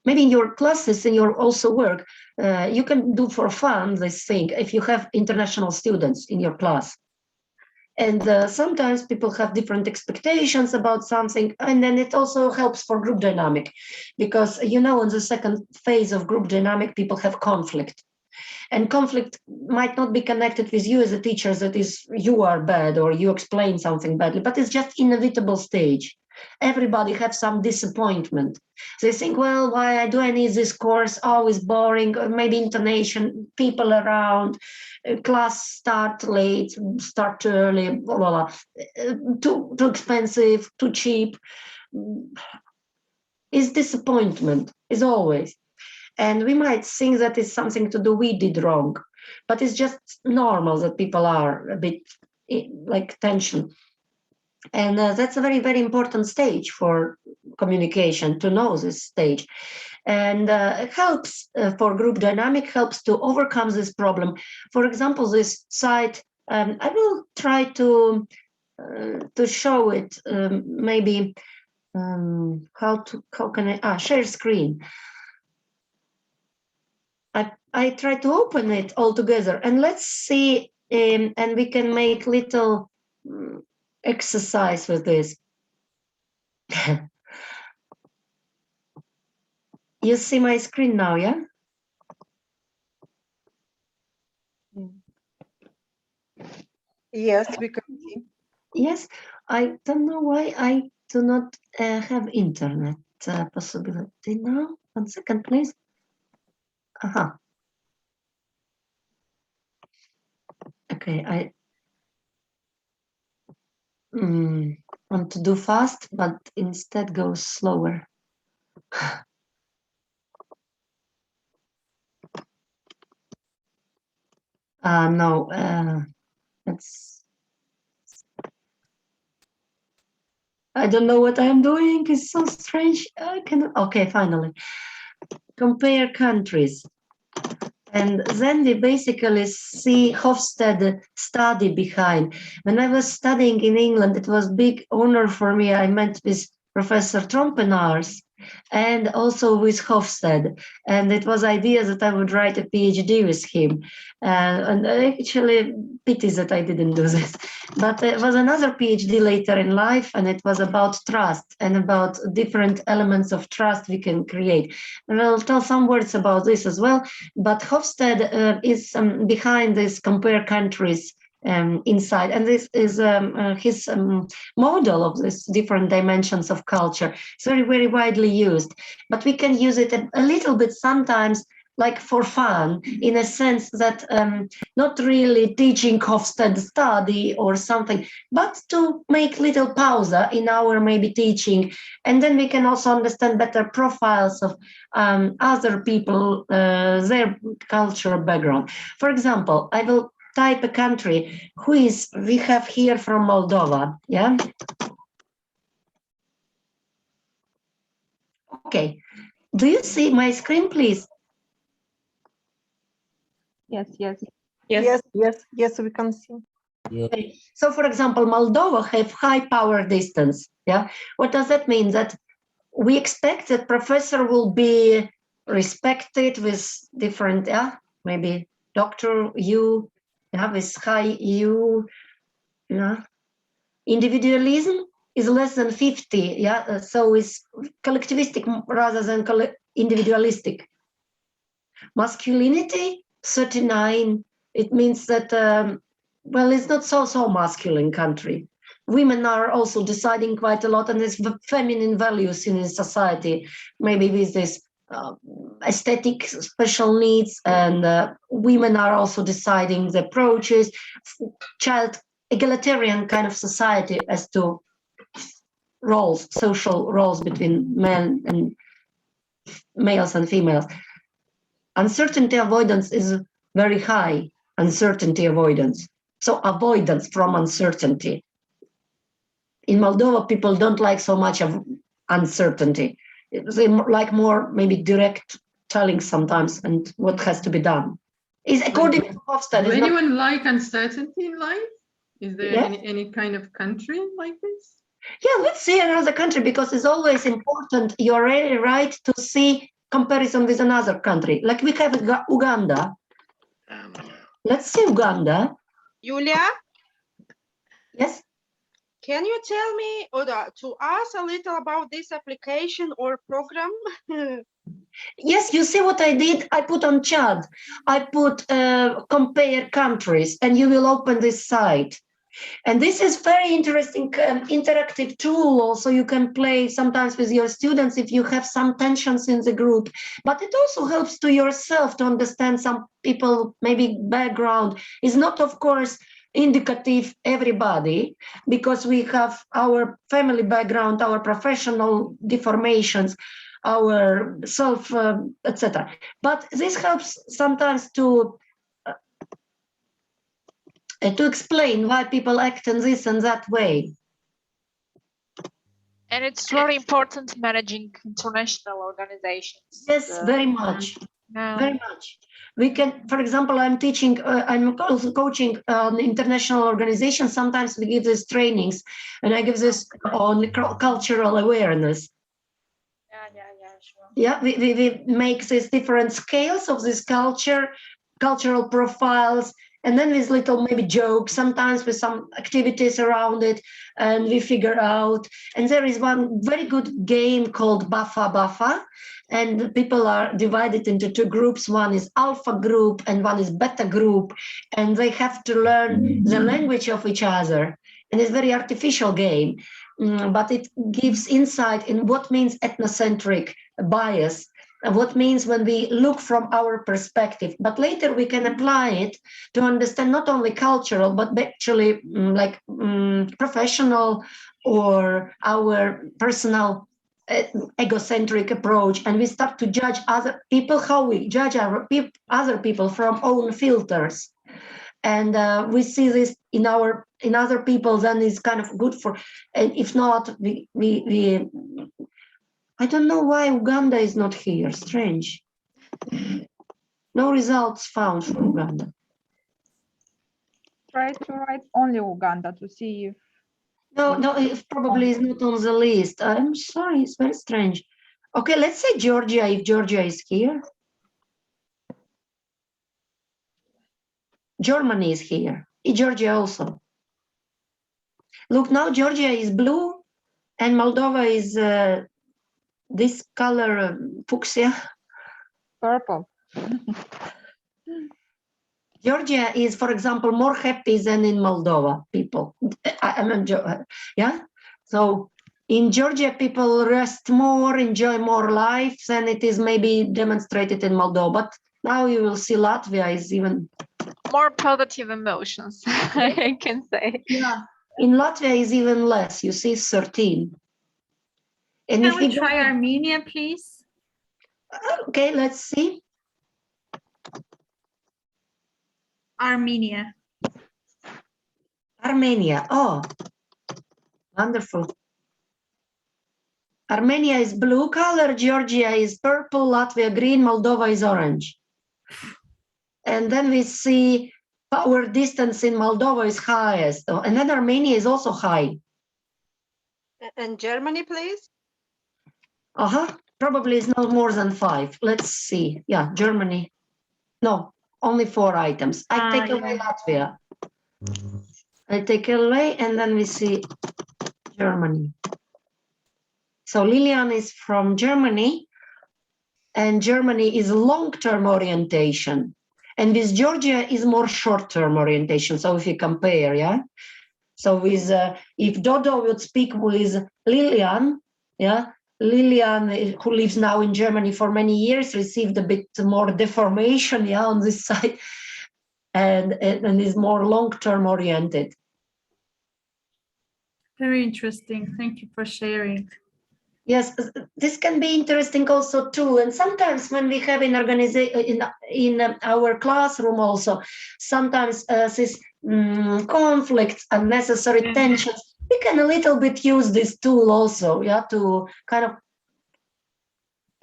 Speaker 1: in your classes, in your also work, you can do for fun this thing if you have international students in your class. And sometimes people have different expectations about something, and then it also helps for group dynamic, because in the second phase of group dynamic, people have conflict. And conflict might not be connected with you as a teacher, that is, you are bad or you explain something badly, but it's just inevitable stage. Everybody has some disappointment. They think, well, why do I need this course? Always boring, or maybe intonation, people around, class start late, start early, blah, blah, blah. Too expensive, too cheap. Is disappointment, is always. And we might think that it's something to do we did wrong, but it's just normal that people are a bit like tension. And that's a very, very important stage for communication, to know this stage. And it helps for group dynamic, helps to overcome this problem. For example, this site, I will try to show it, maybe how can I share screen. I try to open it all together, and let's see, and we can make little exercise with this. You see my screen now, yeah?
Speaker 15: Yes, we can see.
Speaker 1: Yes, I don't know why I do not have internet possibility now. 1 second, please. Aha. Okay, I want to do fast, but instead go slower. No, I don't know what I'm doing. It's so strange. Okay, finally. Compare countries. And then we basically see Hofstede study behind. When I was studying in England, it was a big honor for me. I met with Professor Trompenaars and also with Hofstede. And it was idea that I would write a PhD with him. And actually, pity that I didn't do this. But it was another PhD later in life, and it was about trust and about different elements of trust we can create. And I'll tell some words about this as well. But Hofstede is behind this compare countries inside. And this is his model of these different dimensions of culture. It's very, very widely used, but we can use it a little bit sometimes, like for fun, in a sense that not really teaching Hofstede study or something, but to make little pause in our maybe teaching. And then we can also understand better profiles of other people, their cultural background. For example, I will type a country we have here from Moldova, yeah? Okay, do you see my screen, please?
Speaker 8: Yes, yes.
Speaker 9: Yes, we can see.
Speaker 14: Yeah.
Speaker 1: Okay. So, for example, Moldova have high power distance. Yeah. What does that mean? That we expect that professor will be respected with different, maybe doctor, you, with high you, individualism is less than 50, so it's collectivistic rather than individualistic. Masculinity, 39, it means that, well, it's not so masculine country. Women are also deciding quite a lot, and there's feminine values in society, maybe with this aesthetic special needs, and women are also deciding the approaches, child egalitarian kind of society as to roles, social roles between men and males and females. Uncertainty avoidance is very high, uncertainty avoidance. So avoidance from uncertainty. In Moldova, people don't like so much of uncertainty. They like more maybe direct telling sometimes and what has to be done. Is according to Hofstede.
Speaker 12: Does anyone like uncertainty in life? Is there
Speaker 1: Yeah.
Speaker 12: any kind of country like this?
Speaker 1: Yeah, let's see another country, because it's always important. You're really right to see comparison with another country. Like we have Uganda. Let's see Uganda.
Speaker 7: Julia?
Speaker 1: Yes?
Speaker 7: Can you tell me or to us a little about this application or program?
Speaker 1: Yes, you see what I did? I put on chat. I put compare countries, and you will open this site. And this is very interesting interactive tool. Also, you can play sometimes with your students if you have some tensions in the group. But it also helps to yourself to understand some people, maybe background is not, of course, indicative everybody, because we have our family background, our professional deformations, our self, etc. But this helps sometimes to explain why people act in this and that way.
Speaker 3: And it's very important managing international organizations.
Speaker 1: Yes, very much.
Speaker 3: Yeah.
Speaker 1: Very much. We can, for example, I'm teaching, I'm also coaching international organizations. Sometimes we give these trainings, and I give this on cultural awareness.
Speaker 3: Yeah, sure.
Speaker 1: Yeah, we make these different scales of this cultural profiles, and then with little maybe jokes, sometimes with some activities around it, and we figure out. And there is one very good game called Bafa, and people are divided into two groups. One is alpha group and one is beta group, and they have to learn the language of each other. And it's a very artificial game, but it gives insight in what means ethnocentric bias, what means when we look from our perspective. But later we can apply it to understand not only cultural, but actually professional or our personal egocentric approach. And we start to judge other people, how we judge other people from own filters. And we see this in other people, then it's kind of good for, and if not, we I don't know why Uganda is not here. Strange. No results found for Uganda.
Speaker 8: Try to write only Uganda to see if.
Speaker 1: No, it probably is not on the list. I'm sorry, it's very strange. Okay, let's say Georgia, if Georgia is here. Germany is here. Georgia also. Look, now Georgia is blue and Moldova is this color, fuchsia.
Speaker 8: Purple.
Speaker 1: Georgia is, for example, more happy than in Moldova people. Yeah. So in Georgia, people rest more, enjoy more life than it is maybe demonstrated in Moldova. But now you will see Latvia is even
Speaker 3: more positive emotions, I can say.
Speaker 1: Yeah. In Latvia is even less. You see, 13. And
Speaker 2: Can
Speaker 1: if
Speaker 2: we
Speaker 1: you
Speaker 2: try Armenia, please?
Speaker 1: Okay, let's see.
Speaker 2: Armenia.
Speaker 1: Armenia. Oh, wonderful. Armenia is blue color, Georgia is purple, Latvia green, Moldova is orange. And then we see power distance in Moldova is highest. And then Armenia is also high.
Speaker 7: And Germany, please?
Speaker 1: Probably it's not more than 5. Let's see. Yeah, Germany. No, only 4 items. I take away Latvia. I take away, and then we see Germany. So Lilian is from Germany, and Germany is long-term orientation. And with Georgia is more short-term orientation. So if you compare, yeah. So with if Dodo would speak with Lilian, yeah, Lilian, who lives now in Germany for many years, received a bit more deformation, yeah, on this side, and is more long-term oriented.
Speaker 2: Very interesting. Thank you for sharing.
Speaker 1: Yes, this can be interesting also too. And sometimes when we have in organization in our classroom also, sometimes this conflicts, unnecessary tensions, we can a little bit use this tool also, yeah, to kind of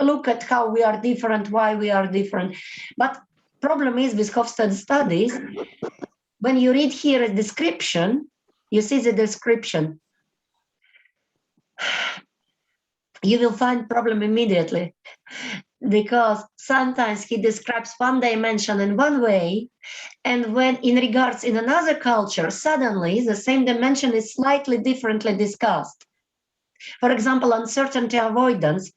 Speaker 1: look at how we are different, why we are different. But problem is with Hofstede studies, when you read here a description, you see the description, you will find problem immediately, because sometimes he describes one dimension in one way, and when in regards in another culture, suddenly the same dimension is slightly differently discussed. For example, uncertainty avoidance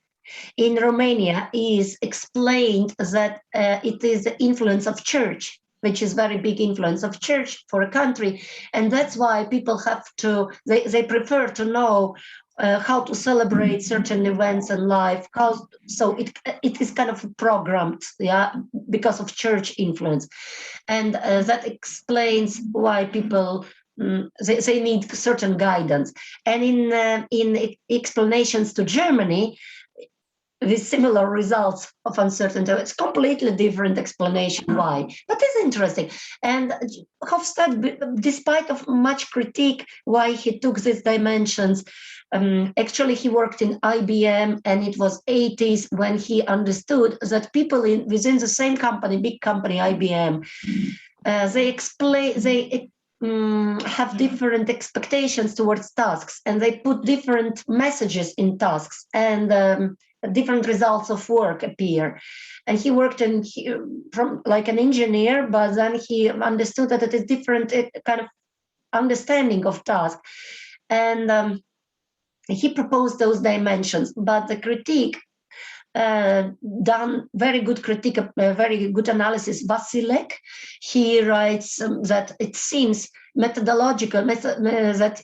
Speaker 1: in Romania is explained that it is the influence of church, which is very big influence of church for a country, and that's why people have to, they prefer to know how to celebrate certain events in life, so it is kind of programmed, yeah, because of church influence, and that explains why people they need certain guidance. And in explanations to Germany, with similar results of uncertainty, it's completely different explanation why, but it's interesting. And Hofstede, despite of much critique why he took these dimensions, actually he worked in IBM, and it was 80s when he understood that people within the same company, big company IBM, they have different expectations towards tasks, and they put different messages in tasks, and different results of work appear. And he worked from like an engineer, but then he understood that it is different kind of understanding of task, and he proposed those dimensions. But the critique done very good critique, very good analysis. Vasilek, he writes that it seems methodological that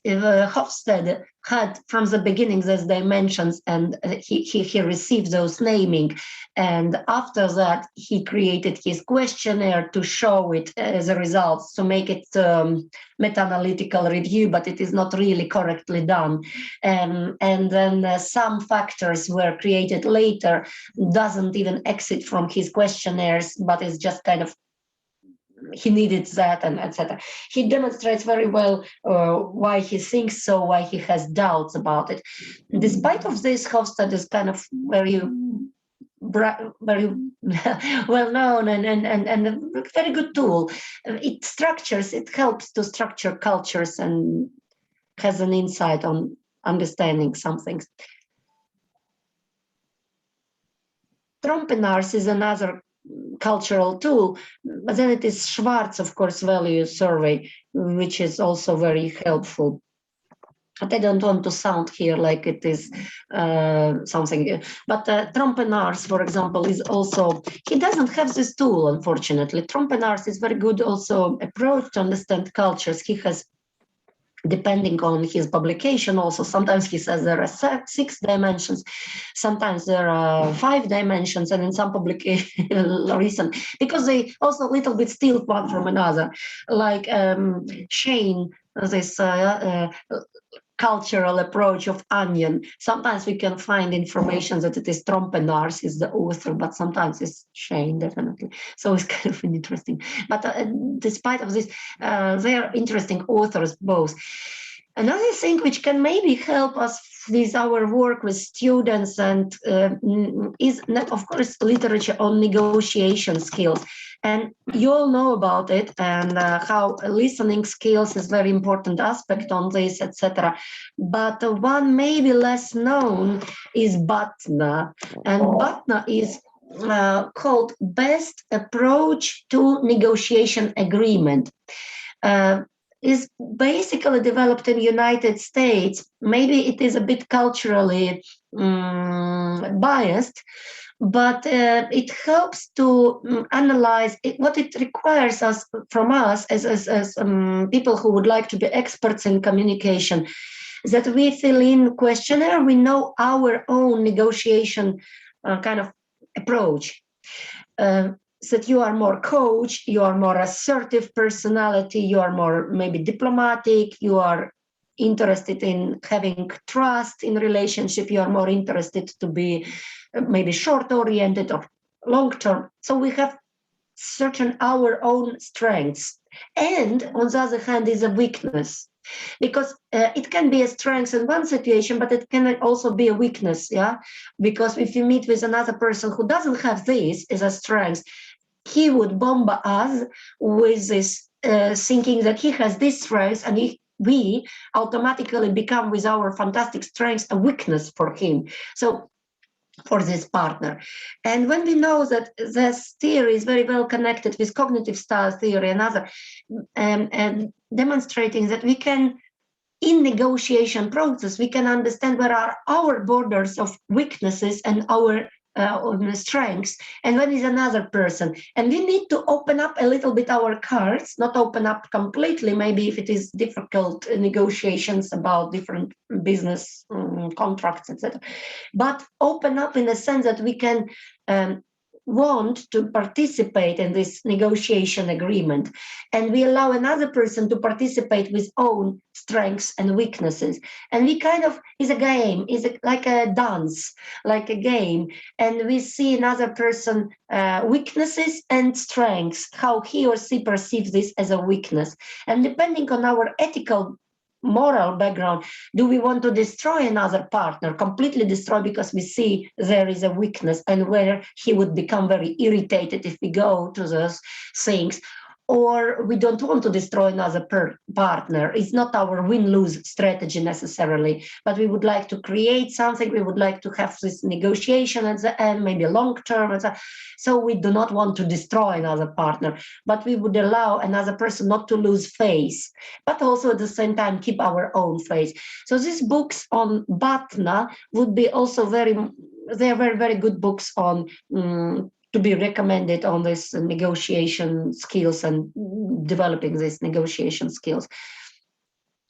Speaker 1: Hofstede had from the beginning those dimensions, and he received those naming, and after that he created his questionnaire to show it as a result, to make it meta-analytical review, but it is not really correctly done. And then some factors were created later, doesn't even exit from his questionnaires, but it's just kind of he needed that, and etc. He demonstrates very well why he thinks so, why he has doubts about it. Despite of this, Hofstede is kind of very well known and a very good tool. It helps to structure cultures and has an insight on understanding some things. Trompenars is another cultural tool, but then it is Schwartz, of course, value survey, which is also very helpful. but I don't want to sound here like it is something. But Trompenars, for example, is also, he doesn't have this tool, unfortunately. Trompenars is very good also approach to understand cultures. He has, depending on his publication also, sometimes he says there are 6 dimensions, sometimes there are 5 dimensions, and in some publication recent, because they also a little bit steal one from another, like Shane, this cultural approach of onion. Sometimes we can find information that it is Trompenars is the author, but sometimes it's Shane, definitely. So it's kind of interesting. But despite of this, they are interesting authors both. Another thing which can maybe help us with our work with students and is, of course, literature on negotiation skills. And you all know about it, and how listening skills is very important aspect on this, etc. But one maybe less known is BATNA, and BATNA is called Best Approach to Negotiation Agreement. Is basically developed in the United States. Maybe it is a bit culturally biased, but it helps to analyze what it requires us from us as people who would like to be experts in communication, that we fill in questionnaire, we know our own negotiation kind of approach. That you are more coach, you are more assertive personality, you are more maybe diplomatic, you are interested in having trust in relationship, you are more interested to be maybe short-oriented or long-term. So we have certain our own strengths. And on the other hand is a weakness. Because it can be a strength in one situation, but it can also be a weakness, yeah? Because if you meet with another person who doesn't have this as a strength, he would bomb us with this thinking that he has this strength, and we automatically become with our fantastic strengths a weakness for him. So for this partner. And when we know that this theory is very well connected with cognitive style theory and other, and demonstrating that we can, in negotiation process, we can understand where are our borders of weaknesses and our strengths, and when is another person. And we need to open up a little bit our cards, not open up completely, maybe if it is difficult negotiations about different business contracts, etc. But open up in the sense that we can want to participate in this negotiation agreement, and we allow another person to participate with own strengths and weaknesses, and we kind of is a game, like a dance, like a game, and we see another person weaknesses and strengths, how he or she perceives this as a weakness, and depending on our ethical moral background, do we want to destroy another partner, completely destroy because we see there is a weakness and where he would become very irritated if we go to those things, or we don't want to destroy another partner. It's not our win-lose strategy necessarily, but we would like to create something. We would like to have this negotiation at the end, maybe long-term. So we do not want to destroy another partner, but we would allow another person not to lose face, but also at the same time keep our own face. So these books on BATNA would be also they're very, very good books on to be recommended on this negotiation skills and developing these negotiation skills.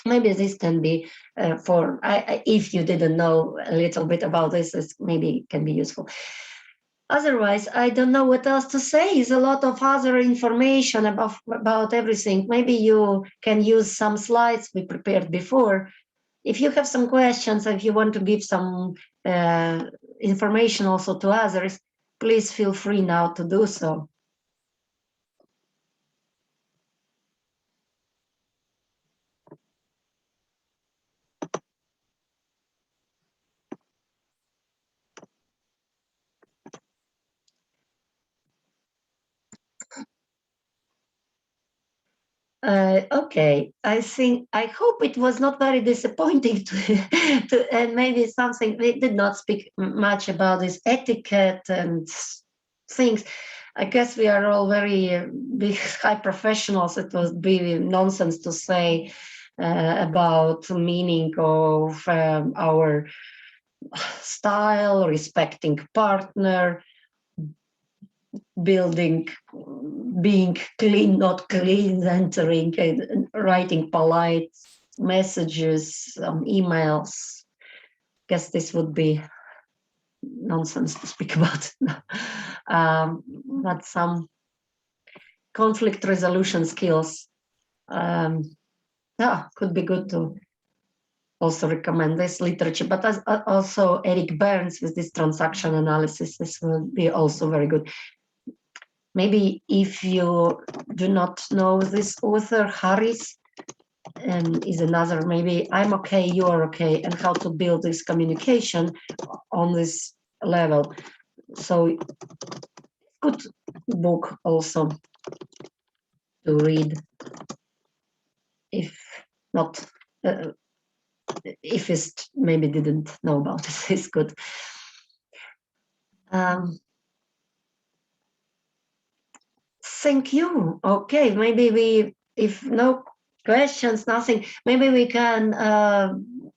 Speaker 1: Maybe this can be if you didn't know a little bit about this maybe can be useful. Otherwise, I don't know what else to say. It's a lot of other information about everything. Maybe you can use some slides we prepared before. If you have some questions, if you want to give some information also to others, please feel free now to do so. Okay, I hope it was not very disappointing and maybe something we did not speak much about this etiquette and things. I guess we are all very big high professionals. It would be nonsense to say about meaning of our style, respecting partner, being clean, not clean, entering and writing polite messages, emails. Guess this would be nonsense to speak about. But some conflict resolution skills. Yeah, could be good to also recommend this literature, but also Eric Burns with this transaction analysis, this will be also very good. Maybe if you do not know this author, Harris, is another, maybe I'm okay, you are okay, and how to build this communication on this level. So good book also to read, if not, if you maybe didn't know about it, it's good. Thank you. Okay, maybe if no questions, nothing, maybe we can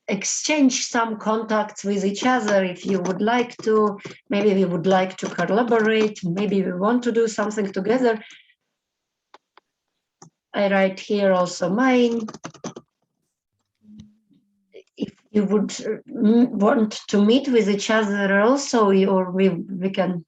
Speaker 1: exchange some contacts with each other if you would like to. Maybe we would like to collaborate. Maybe we want to do something together. I write here also mine. If you would want to meet with each other also, or we can.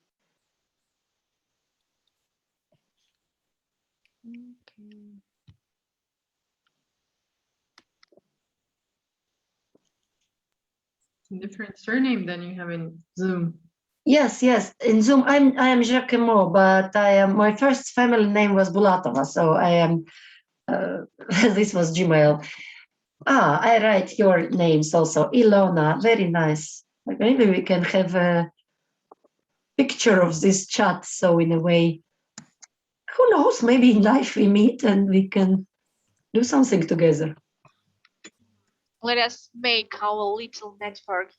Speaker 12: Different surname than you have in Zoom.
Speaker 1: Yes, in Zoom I am Jacquemot, but my first family name was Bulatova, so I am this was Gmail. I write your names also. Ilona, very nice. Maybe we can have a picture of this chat, so in a way, who knows, maybe in life we meet and we can do something together.
Speaker 3: Let us make our little network.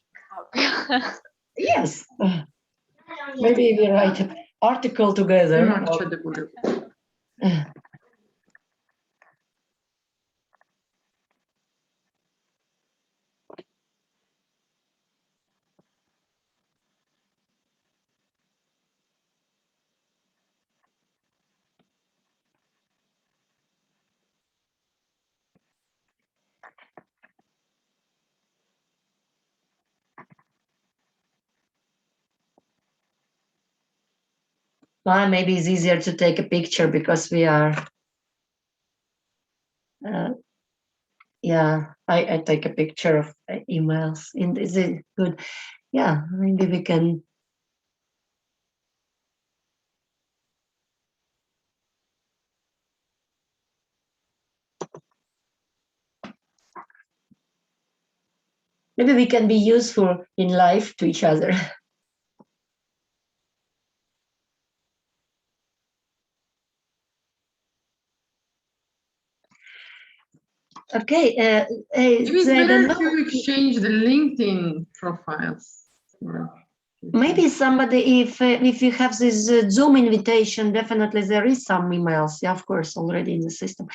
Speaker 1: Yes. Maybe we write an article together. Well, maybe it's easier to take a picture because we are. Yeah, I take a picture of emails. And is it good? Yeah, maybe we can. Maybe we can be useful in life to each other. Okay.
Speaker 12: Maybe it's better to exchange the LinkedIn profiles.
Speaker 1: Maybe somebody, if you have this Zoom invitation, definitely there is some emails. Yeah, of course, already in the system.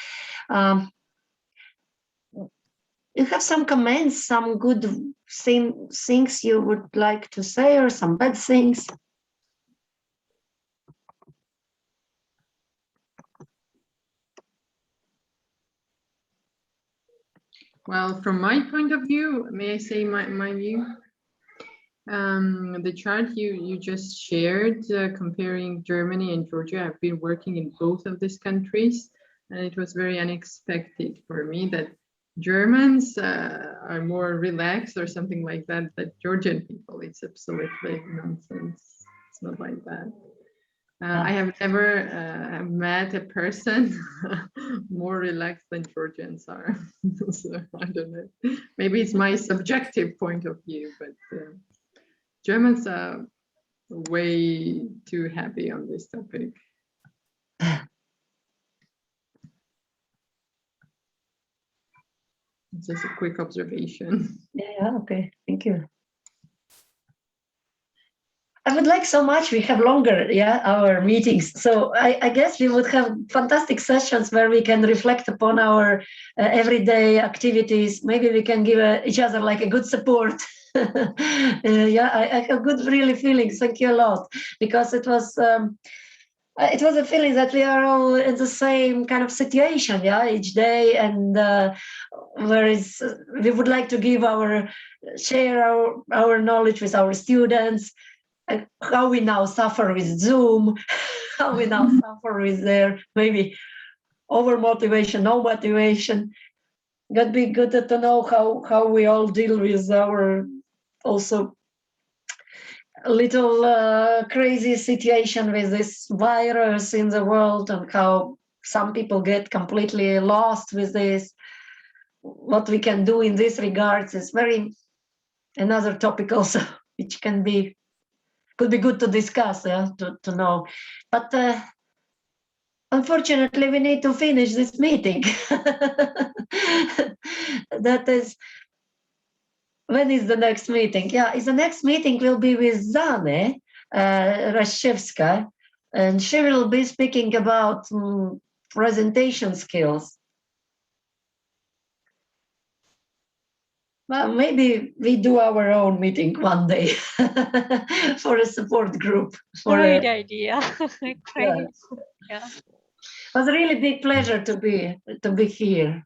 Speaker 1: You have some comments, some good things you would like to say, or some bad things?
Speaker 12: Well, from my point of view, may I say my view? The chart you just shared, comparing Germany and Georgia, I've been working in both of these countries, and it was very unexpected for me that Germans are more relaxed or something like that, that Georgian people, it's absolutely nonsense. It's not like that. I have never met a person more relaxed than Georgians are. So I don't know. Maybe it's my subjective point of view, but Germans are way too happy on this topic. Just a quick observation.
Speaker 1: Yeah, okay, thank you. I would like so much we have longer, our meetings. So I guess we would have fantastic sessions where we can reflect upon our everyday activities. Maybe we can give each other like a good support. I have good really feelings. Thank you a lot, because it was a feeling that we are all in the same kind of situation, each day, and whereas we would like to share our knowledge with our students. And how we now suffer with Zoom, how we now suffer with their maybe over motivation, no motivation. It'd be good to know how we all deal with our also little crazy situation with this virus in the world, and how some people get completely lost with this. What we can do in this regards is another topic also, which could be good to discuss, to know. But unfortunately, we need to finish this meeting. That is, when is the next meeting? The next meeting will be with Zane Rashevska, and she will be speaking about presentation skills. Well, maybe we do our own meeting one day for a support group.
Speaker 3: Great idea. Great.
Speaker 1: Yeah. It was a really big pleasure to be here.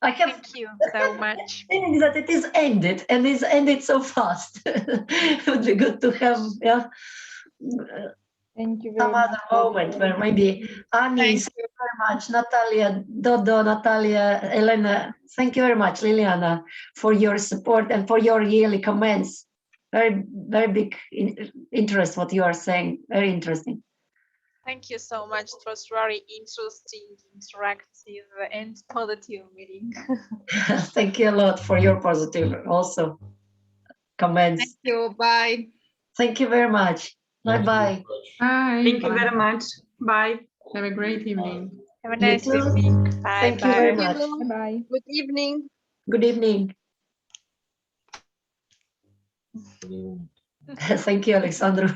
Speaker 1: I have
Speaker 3: Thank you so much.
Speaker 1: feeling that it is ended, and it's ended so fast. It would be good to have
Speaker 8: Thank you very
Speaker 1: some
Speaker 8: much.
Speaker 1: other moment where maybe Annie, thank you very much, Natalia, Dodo, Natalia, Elena, thank you very much, Liliana, for your support and for your yearly comments. Very, very big interest what you are saying. Very interesting.
Speaker 3: Thank you so much. It was very interesting, interactive, and positive meeting.
Speaker 1: Thank you a lot for your positive also comments.
Speaker 6: Thank you. Bye.
Speaker 1: Thank you very much. Bye-bye.
Speaker 12: Bye.
Speaker 11: Thank you very much. Bye.
Speaker 12: Have a great evening.
Speaker 3: Have a nice
Speaker 1: too.
Speaker 3: evening. Bye.
Speaker 1: Thank you very much.
Speaker 8: Bye.
Speaker 7: Good evening.
Speaker 1: Good evening. Thank you, Alexandru.